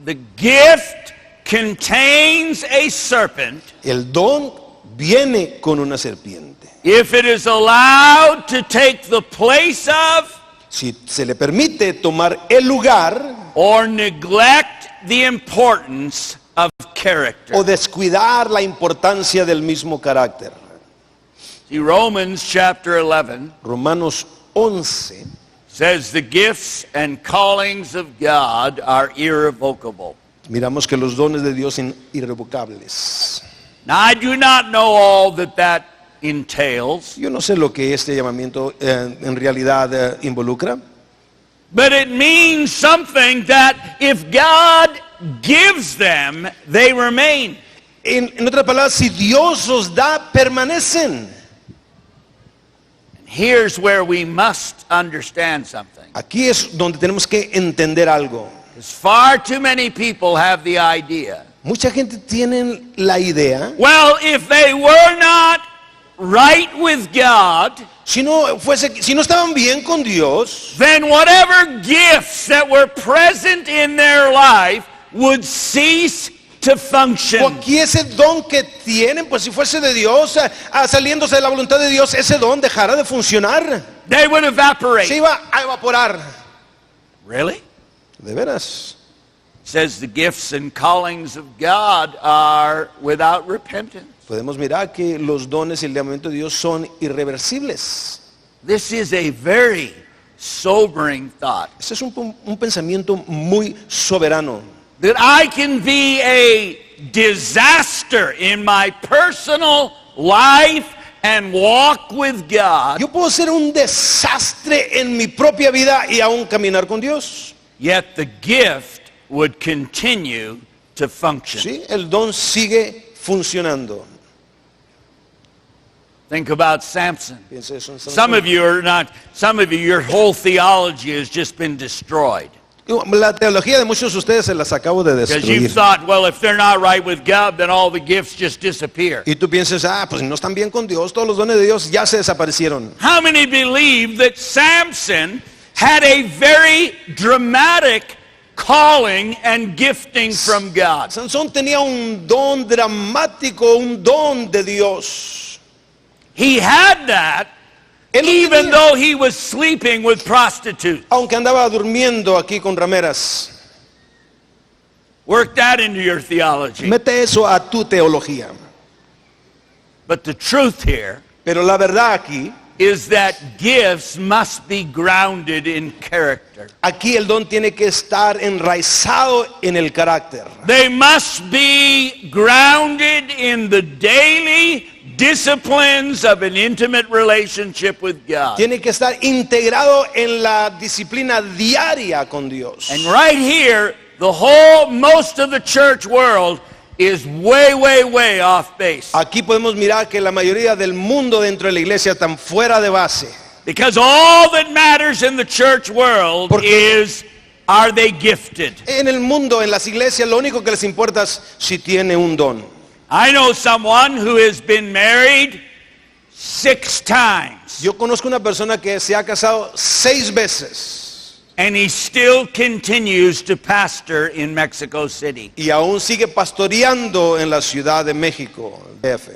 the gift contains a serpent El don viene con una serpiente. if it is allowed to take the place of Si se le permite tomar el lugar or neglect the importance of character. o descuidar la importancia del mismo carácter. See, Romans chapter 11 Romanos 11 says the gifts and callings of God are irrevocable. miramos que los dones de Dios son irrevocables. Now, I do not know all that entails, Yo no sé lo que este llamamiento en realidad involucra, but it means something that if God gives them, they remain. en otras palabras, si Dios los da, permanecen. Here's where we must understand something. Aquí es donde tenemos que entender algo. Because far too many people have the idea, Mucha gente tiene la idea, well, if they were not right with God, si no estaban bien con Dios, then whatever gifts that were present in their life would cease to function. o aquí ese don que tienen, pues si fuese de Dios, saliéndose de la voluntad de Dios, ese don dejara de funcionar, They would evaporate. se iba a evaporar. Really? De veras. It says the gifts and callings of God are without repentance. Podemos mirar que los dones y el llamamiento de Dios son irreversibles. This is a very sobering thought. Ese es un pensamiento muy soberano. That I can be a disaster in my personal life and walk with God, Yo puedo ser un desastre en mi propia vida y aún caminar con Dios. yet the gift would continue to function. Sí, el don sigue funcionando. Think about Samson. Piensa eso en Some of you are not, some of you, your whole theology has just been destroyed. La teología de muchos de ustedes se las acabo de Because you destruir. thought, well, if they're not right with God, then all the gifts just disappear. Y tú piensas, pues si no están bien con Dios, todos los dones de Dios ya se desaparecieron. How many believe that Samson had a very dramatic calling and gifting from God? Sansón tenía un don dramático, un don de Dios. He had that Él lo even tenía, though he was sleeping with prostitutes. aunque andaba durmiendo aquí con rameras. Work that into your theology. Mete eso a tu teología. But the truth here Pero la verdad is that gifts must be grounded in character. aquí el don tiene que estar enraizado en el carácter. They must be grounded in the daily disciplines of an intimate relationship with God. Tiene que estar integrado en la disciplina diaria con Dios. And right here, most of the church world is way off base. Aquí podemos mirar que la mayoría del mundo dentro de la iglesia están fuera de base. Because all that matters in the church world Porque- is, are they gifted? En el mundo, en las iglesias, lo único que les importa es si tiene un don. I know someone who has been married 6 times. Yo conozco una persona que se ha casado 6 veces And he still continues to pastor in Mexico City. y aún sigue pastoreando en la Ciudad de México, DF.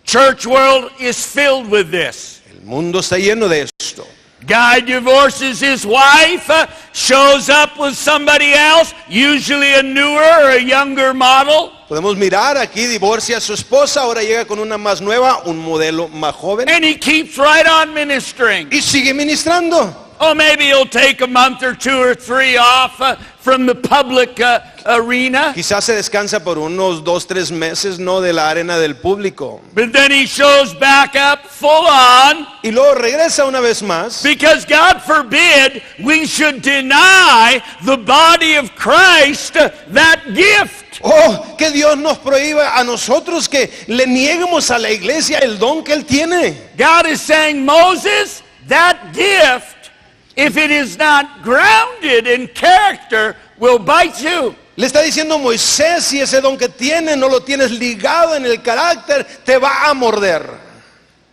Church world is filled with this. El mundo está lleno de esto. Guy divorces his wife, shows up with somebody else, usually a newer or a younger model, Podemos mirar aquí, divorcia a su esposa, ahora llega con una más nueva, un modelo más joven and he keeps right on ministering. y sigue ministrando. Oh, maybe he'll take a month or 2 or 3 off from the public arena. Quizás se descansa por unos 2-3 meses, no de la arena del público. But then he shows back up full on, Y luego regresa una vez más, because God forbid we should deny the body of Christ that gift. oh, que Dios nos prohíba a nosotros que le nieguemos a la iglesia el don que Él tiene. God is saying, Moses, that gift, if it is not grounded in character, will bite you. Le está diciendo Moisés, si ese don que tiene no lo tienes ligado en el carácter, te va a morder.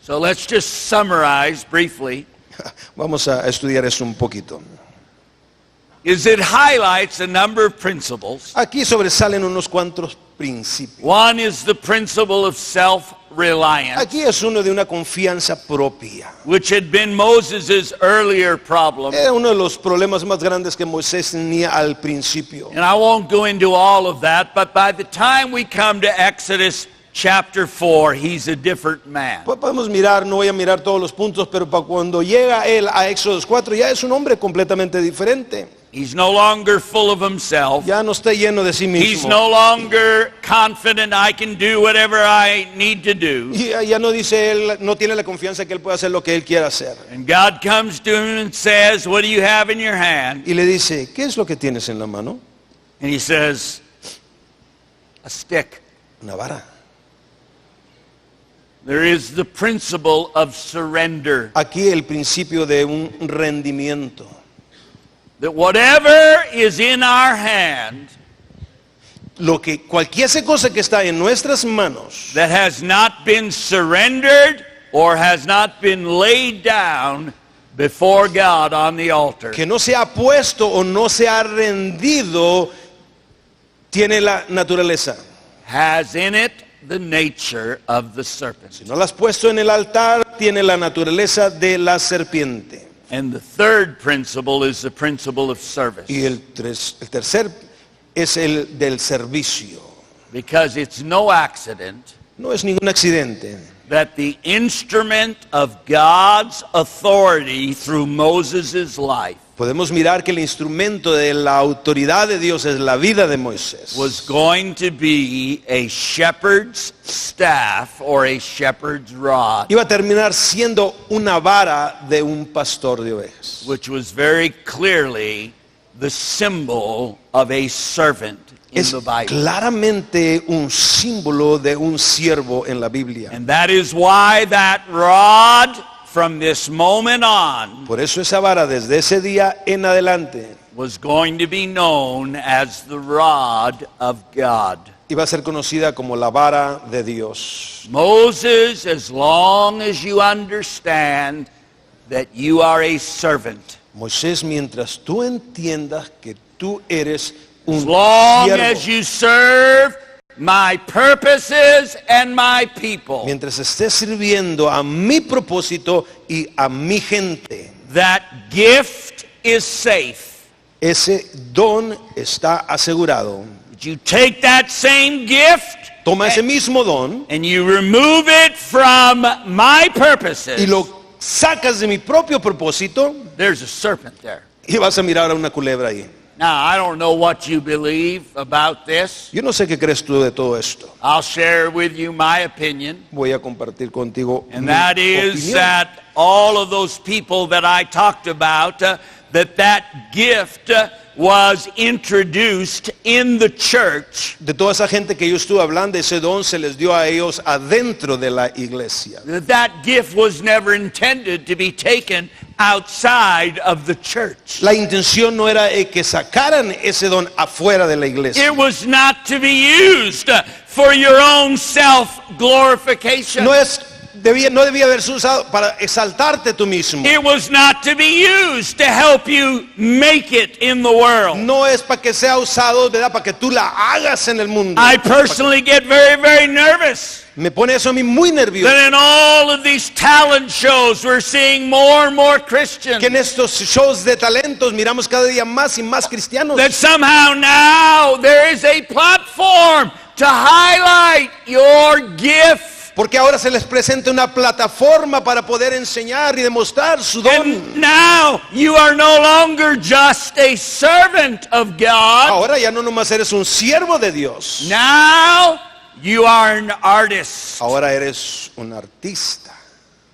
So let's just summarize briefly. Vamos a estudiar eso un poquito. Is it highlights a number of principles. Aquí sobresalen unos cuantos principios. One is the principle of self-reliance, Aquí es uno de una confianza propia. which had been Moses' earlier problem. Era uno de los problemas más grandes que Moisés tenía al principio. And I won't go into all of that, but by the time we come to Exodus chapter 4, he's a different man. Podemos mirar, no voy a mirar todos los puntos, pero para cuando llega él a Éxodo 4 ya es un hombre completamente diferente. He's no longer full of himself. Ya no está lleno de sí He's mismo. no longer confident I can do whatever I need to do. Y ya no dice él, no tiene la confianza que él puede hacer lo que él quiera hacer. And God comes to him and says, what do you have in your hand? Y le dice, ¿qué es lo que tienes en la mano? And he says, a stick. Una vara. There is the principle of surrender. Aquí el principio de un rendimiento. That whatever is in our hand Cualquier cosa que está en nuestras manos that has not been surrendered or has not been laid down before God on the altar que no se ha puesto o no se ha rendido tiene la naturaleza. has in it the nature of the serpent. Si no la has puesto en el altar, tiene la naturaleza de la serpiente. And the third principle is the principle of service. Y el tercer es el del servicio. Because it's no accident No es ningún accidente that the instrument of God's authority through Moses' life podemos mirar que el instrumento de la autoridad de Dios es la vida de Moisés. was going to be a shepherd's staff or a shepherd's rod, Iba a terminar siendo una vara de un pastor de ovejas, which was very clearly the symbol of a servant in es the Bible. claramente un símbolo de un siervo en la Biblia. And that is why that rod from this moment on Por eso esa vara desde ese día en adelante was going to be known as the rod of God. iba a ser conocida como la vara de Dios. Moses, as long as you understand that you are a servant, Moisés, mientras tú entiendas que tú eres as un long siervo, as you serve my purposes and my people, mientras estés sirviendo a mi propósito y a mi gente, that gift is safe. ese don está asegurado. But you take that same gift Toma ese mismo don and you remove it from my purposes, y lo sacas de mi propio propósito there's a serpent there. y vas a mirar a una culebra ahí. Now, I don't know what you believe about this. Yo no sé qué crees tú de todo esto. I'll share with you my opinion. Voy a compartir contigo And mi that is opinión. that all of those people that I talked about, that gift was introduced in the church. De toda esa gente que yo estuve hablando, ese don se les dio a ellos adentro de la iglesia. That gift was never intended to be taken outside of the church. La intención no era que sacaran ese don afuera de la iglesia. It was not to be used for your own self-glorification. No debía haberse usado para exaltarte tú mismo. It was not to be used to help you make it in the world. No es para que sea usado, ¿verdad? Para que tú la hagas en el mundo. I personally get very, very nervous Me pone eso a mí muy nervioso. that in all of these talent shows we're seeing more and more Christians. Que en estos shows de talentos miramos cada día más y más cristianos. That somehow now there is a platform to highlight your gift. Porque ahora se les presenta una plataforma para poder enseñar y demostrar su don. And now you are no longer just a servant of God. Ahora ya no nomás eres un siervo de Dios. Now you are an artist, Ahora eres un artista,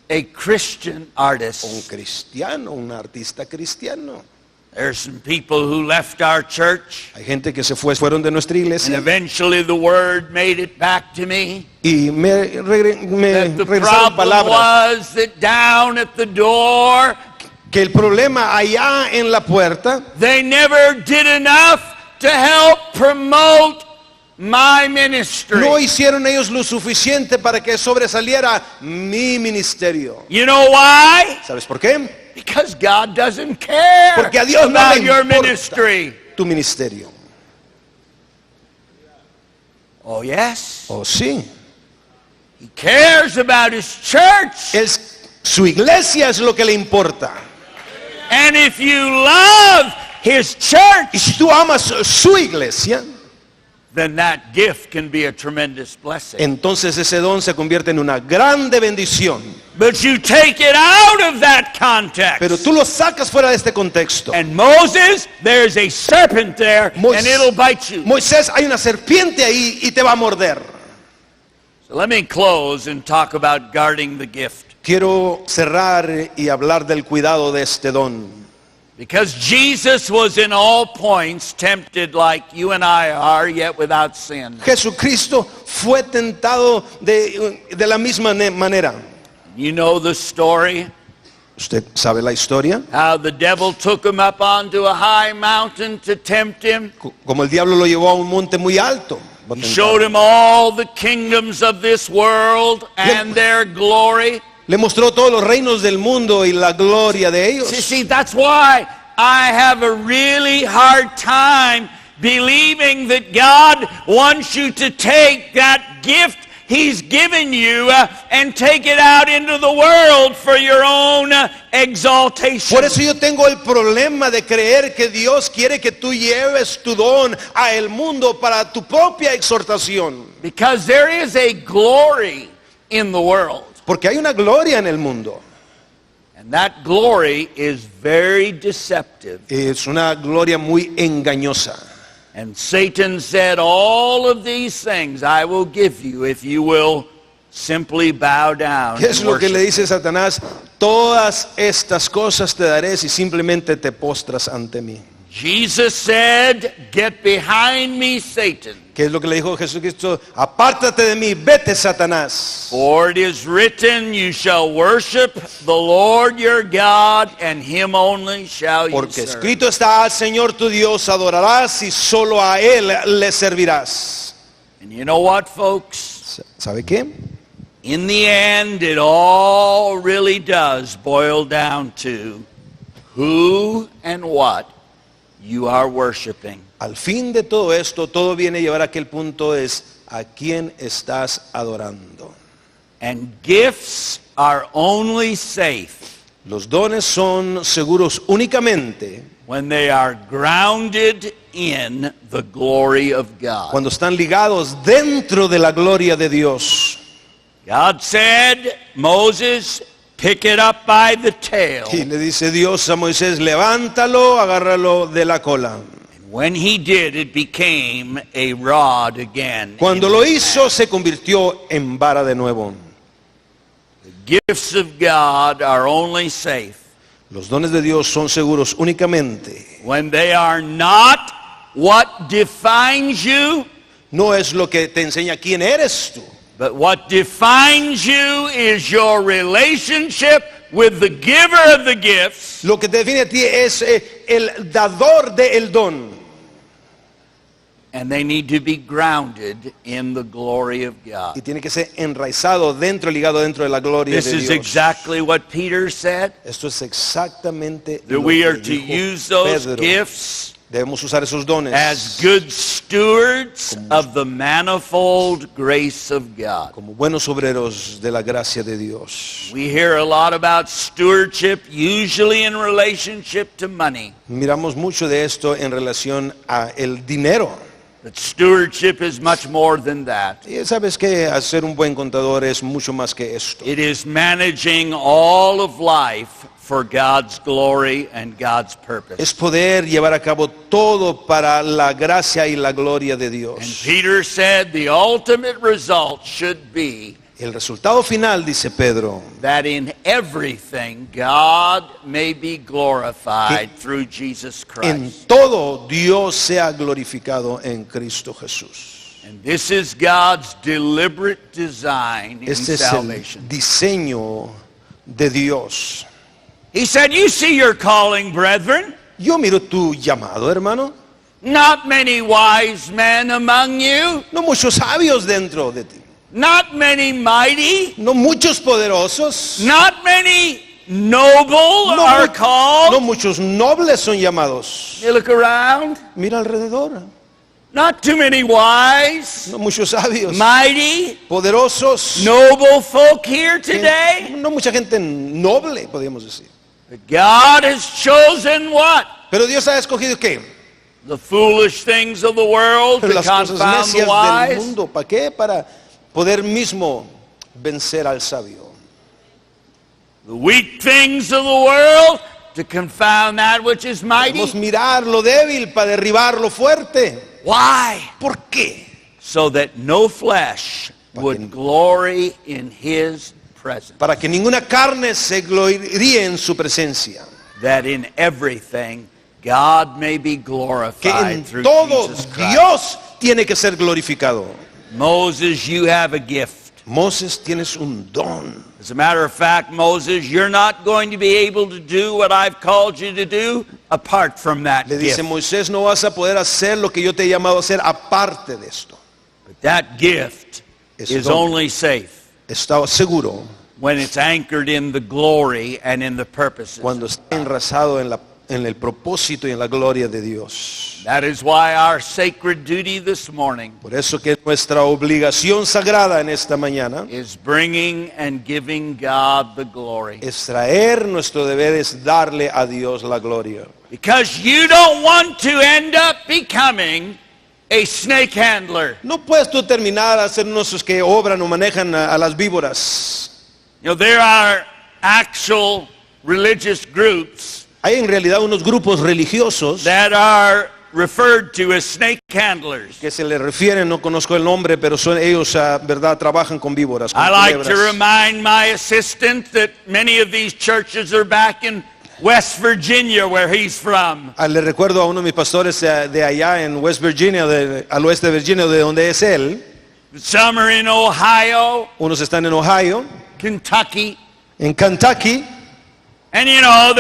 a Christian un artist. cristiano, un artista cristiano. There's some people who left our church, Hay gente que fueron de nuestra and iglesia eventually the word made it back to me y me that the regresaron problem palabras was that down at the door que el problema allá en la puerta they never did enough to help promote my ministry. no hicieron ellos lo suficiente para que sobresaliera mi ministerio. You know why? ¿Sabes por qué? Because God doesn't care Porque a Dios no about le your importa ministry. tu ministerio. Oh yes, Oh, sí. He cares about His church. Su iglesia es lo que le importa. And if you love His church, Y si tú amas su iglesia, then that gift can be a tremendous blessing. entonces ese don se convierte en una grande bendición. But you take it out of that context. Pero tú lo sacas fuera de este contexto. And Moses, there's a serpent there, and it'll bite you. Moisés, hay una serpiente ahí y te va a morder. So let me close and talk about guarding the gift. Quiero cerrar y hablar del cuidado de este don. Because Jesus was in all points tempted like you and I are, yet without sin. Jesucristo fue tentado de la misma manera. You know the story, ¿Usted sabe la historia? how the devil took him up onto a high mountain to tempt him. Como el diablo lo llevó a un monte muy alto. He showed him all the kingdoms of this world and their glory. Le mostró todos los reinos del mundo y la gloria de ellos. See, that's why I have a really hard time believing that God wants you to take that gift He's given you and take it out into the world for your own exaltation. Por eso yo tengo el problema de creer que Dios quiere que tú lleves tu don a el mundo para tu propia exhortación. Because there is a glory in the world. Porque hay una gloria en el mundo. And that glory is very deceptive. Es una gloria muy engañosa. And Satan said, all of these things I will give you if you will simply bow down ¿Qué es and lo que le worship. dice Satanás? Todas estas cosas te daré si simplemente te postras ante mí. Jesus said, get behind me, Satan. ¿Qué es lo que le dijo Jesucristo? Apártate de mí, vete, Satanás. For it is written, you shall worship the Lord your God, and him only shall you Porque serve. escrito está, al Señor tu Dios adorarás y solo a Él le servirás. And you know what, folks? ¿Sabe qué? In the end, it all really does boil down to who and what you are worshiping. Al fin de todo esto, todo viene a llevar a aquel punto es a quién estás adorando. And gifts are only safe Los dones son seguros únicamente when they are grounded in the glory of God. cuando están ligados dentro de la gloria de Dios. God said, Moses, pick it up by the tail. Y le dice Dios a Moisés, levántalo, agárralo de la cola. And when he did, it became a rod again. Cuando lo hizo, se convirtió en vara de nuevo. The gifts of God are only safe Los dones de Dios son seguros únicamente. when they are not what defines you, No es lo que te enseña quién eres tú. but what defines you is your relationship with the giver of the gifts Lo que te define a ti es el dador del don. and they need to be grounded in the glory of God. Y tiene que ser enraizado dentro, ligado dentro de la gloria This de is Dios. exactly what Peter said, Esto es exactamente that lo we que are to dijo use those Pedro. gifts Debemos usar esos dones as good stewards of the manifold grace of God. como buenos obreros de la gracia de Dios. We hear a lot about stewardship, usually in relationship to money. Miramos mucho de esto en relación a el dinero. But stewardship is much more than that. Y sabes que hacer un buen contador es mucho más que esto. It is managing all of life for God's glory and God's purpose. Es poder llevar a cabo todo para la gracia y la gloria de And Dios. Peter said the ultimate result should be El resultado final, dice Pedro, that in everything God may be glorified through Jesus en Christ. todo Dios sea glorificado en Cristo Jesús. And this is God's deliberate design in Este es el salvation. diseño de Dios. He said, you see your calling, brethren. Yo miro tu llamado, hermano. Not many wise men among you, No muchos sabios dentro de ti. not many mighty, No muchos poderosos. not many noble No, are no called. muchos nobles son llamados. You look around, Mira alrededor. not too many wise, No muchos sabios. mighty, Poderosos. noble folk here today. No mucha gente noble, podríamos decir. But God has chosen what? Pero Dios ha escogido ¿qué? The foolish things of the world to Las cosas confound the necias del wise. mundo. ¿Para qué? Para poder mismo vencer al sabio. The weak things of the world to confound that which is mighty. Podemos mirar lo débil para derribar lo fuerte. Why? ¿Por qué? So that no flesh would glory in his presence. Para que ninguna carne se gloríe en su presencia. That in everything God may be Que glorified en through todo Jesus Christ. Dios tiene que ser glorificado. Moses, you have a gift. Moses, tienes un don. As a matter of fact, Moses, you're not going to be able to do what I've called you to do apart from that Le dice gift. Moisés, no vas a poder hacer lo que yo te he llamado a hacer aparte de esto. But that gift Es is don. only safe Estaba seguro when it's anchored in the glory and in the purposes. cuando está enrazado en el propósito y en la gloria de Dios. That is why our sacred duty this morning Por eso que nuestra obligación sagrada en esta mañana is bringing and giving God the glory. es traer, nuestro deber es darle a Dios la gloria. Because you don't want to end up becoming a snake handler. No puedes tú terminar a ser unos que obran o manejan a las víboras. You know, there are actual religious groups Hay en realidad unos grupos religiosos that are referred to as snake handlers. que se le refieren, no conozco el nombre, pero son ellos, verdad, trabajan con víboras, con I like to culebras. remind my assistant that many of these churches are back in West Virginia, where he's from. Le recuerdo a uno de mis pastores de allá en West Virginia, al oeste de Virginia, de donde es él. Some are in Ohio, Unos están en Ohio, Kentucky. en Kentucky, And you know,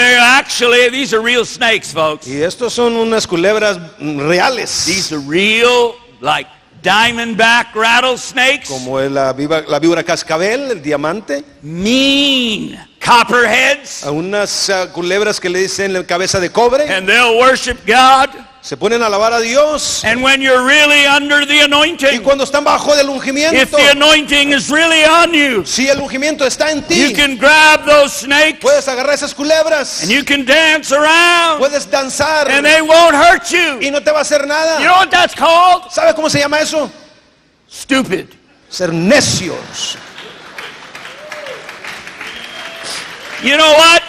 these are real snakes, folks. y estos son unas culebras reales, These are real, like diamondback rattlesnakes. como es la víbora cascabel, el diamante, Mean copperheads. a unas culebras que le dicen la cabeza de cobre, And they'll worship God. se ponen a alabar a Dios, And when you're really under the y anointing, cuando están bajo del if ungimiento, the anointing is really on you, si el ungimiento está en you ti, can grab those snakes puedes agarrar esas culebras, and you can dance around puedes danzar, and they won't hurt you. y no te va a hacer You nada. know what that's called? ¿Sabe cómo se llama eso? Stupid. Ser necios. You know what?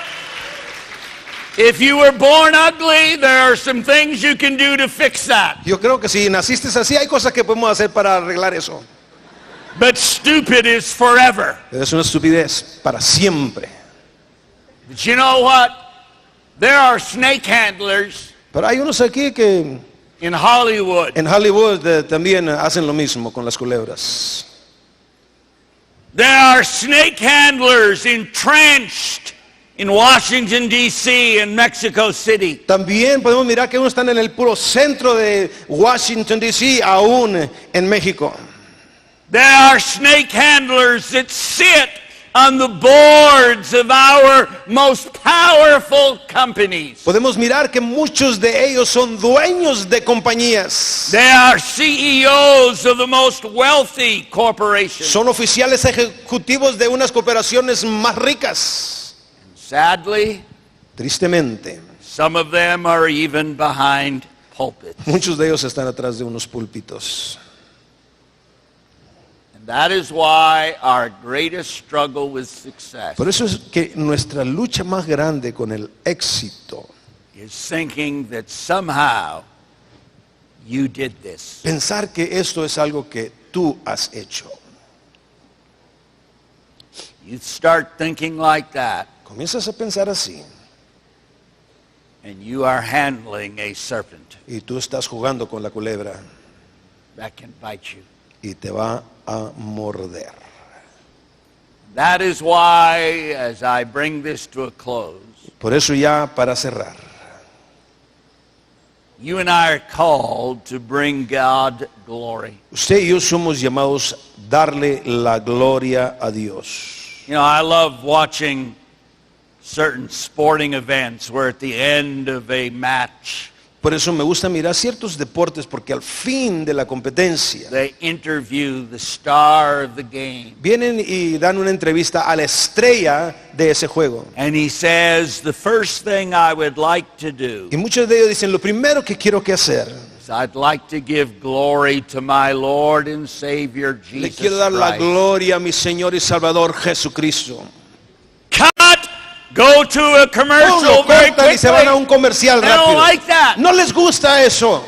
If you were born ugly, there are some things you can do to fix that. Yo creo que si naciste así, hay cosas que podemos hacer para arreglar eso. But stupid is forever. Pero es una estupidez para siempre. But you know what? There are snake handlers Pero hay unos aquí que in Hollywood. en Hollywood también hacen lo mismo con las culebras. There are snake handlers entrenched in Washington, D.C. and Mexico City. También podemos mirar que unos están en el puro centro de Washington, D.C., aún en México. There are snake handlers that sit on the boards of our most powerful companies. Podemos mirar que muchos de ellos son dueños de compañías. They are CEOs of the most wealthy corporations. Son oficiales ejecutivos de unas cooperaciones más ricas. Sadly, Tristemente, some of them are even behind pulpits. muchos de ellos están atrás de unos púlpitos. And that is why our greatest struggle with success Por eso es que nuestra lucha más grande con el éxito, is thinking that somehow you did this. pensar que esto es algo que tú has hecho. You start thinking like that, Comienzas a pensar así and you are handling a serpent y tú estás jugando con la culebra that can bite you. y te va a morder. That is why, as I bring this to a close, Por eso ya para cerrar, you and I are called to bring God glory. usted y yo somos llamados a darle la gloria a Dios. You know, I love watching certain sporting events where at the end of a match, Por eso me gusta mirar ciertos deportes porque al fin de la competencia they interview the star of the game. vienen y dan una entrevista a la estrella de ese juego. And he says, the first thing I would like to do Y muchos de ellos dicen, lo primero que quiero que hacer, is I'd like to give glory to my Lord and Savior le Jesus quiero dar la Christ. gloria a mi Señor y Salvador Jesucristo. Cut! Go to a commercial Lo very cortan y se van a un quickly. comercial They don't rápido. like that. No les gusta eso.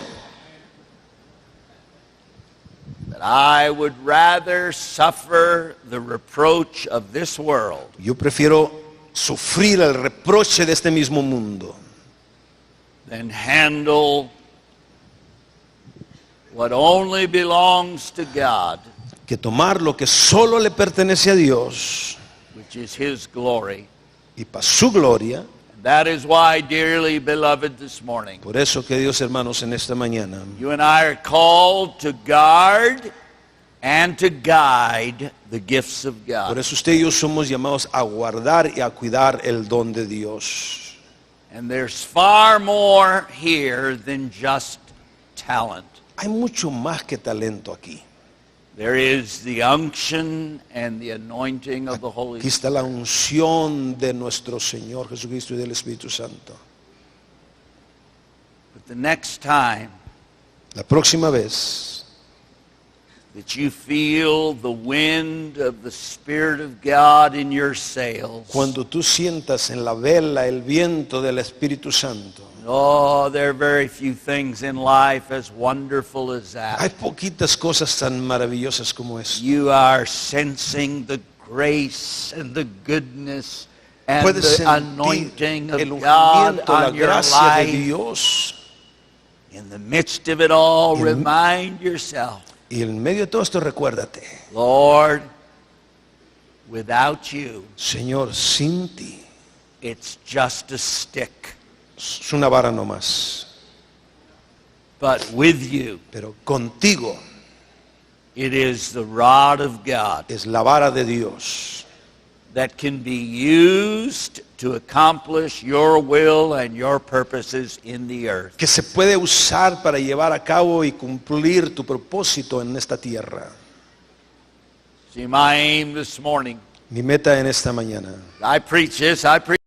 But I would rather suffer the reproach of this world Yo prefiero sufrir el reproche de este mismo mundo than handle what only belongs to God, que tomar lo que solo le pertenece a Dios which is His glory. y para su gloria. And that is why, dearly beloved, this morning, Por eso, queridos hermanos, en esta mañana you and I are called to guard and to guide the gifts of Por God. eso usted y yo somos llamados a guardar y a cuidar el don de Dios. And there's far more here than just talent. Hay mucho más que talento aquí. There is the unction and the anointing of the Holy Aquí Spirit. está la unción de nuestro Señor Jesucristo y del Espíritu Santo. But the next time La próxima vez that you feel the wind of the Spirit of God in your sails. cuando tú sientas en la vela el viento del Espíritu Santo. Oh, there are very few things in life as wonderful as Hay that. poquitas cosas tan maravillosas como eso. You are sensing the grace and the goodness and Puedes the sentir anointing el of God ungimiento, la on your gracia de life. Dios. In the midst of it all, En- remind yourself, Y en medio de todo esto recuérdate, Lord, without you, Señor, sin ti it's just a stick. es una vara nomás, But with you, pero contigo it is the rod of God es la vara de Dios that can be used to accomplish your will and your purposes in the earth. que se puede usar para llevar a cabo y cumplir tu propósito en esta tierra. See, my aim this morning, Mi meta en esta mañana I preach this, I preach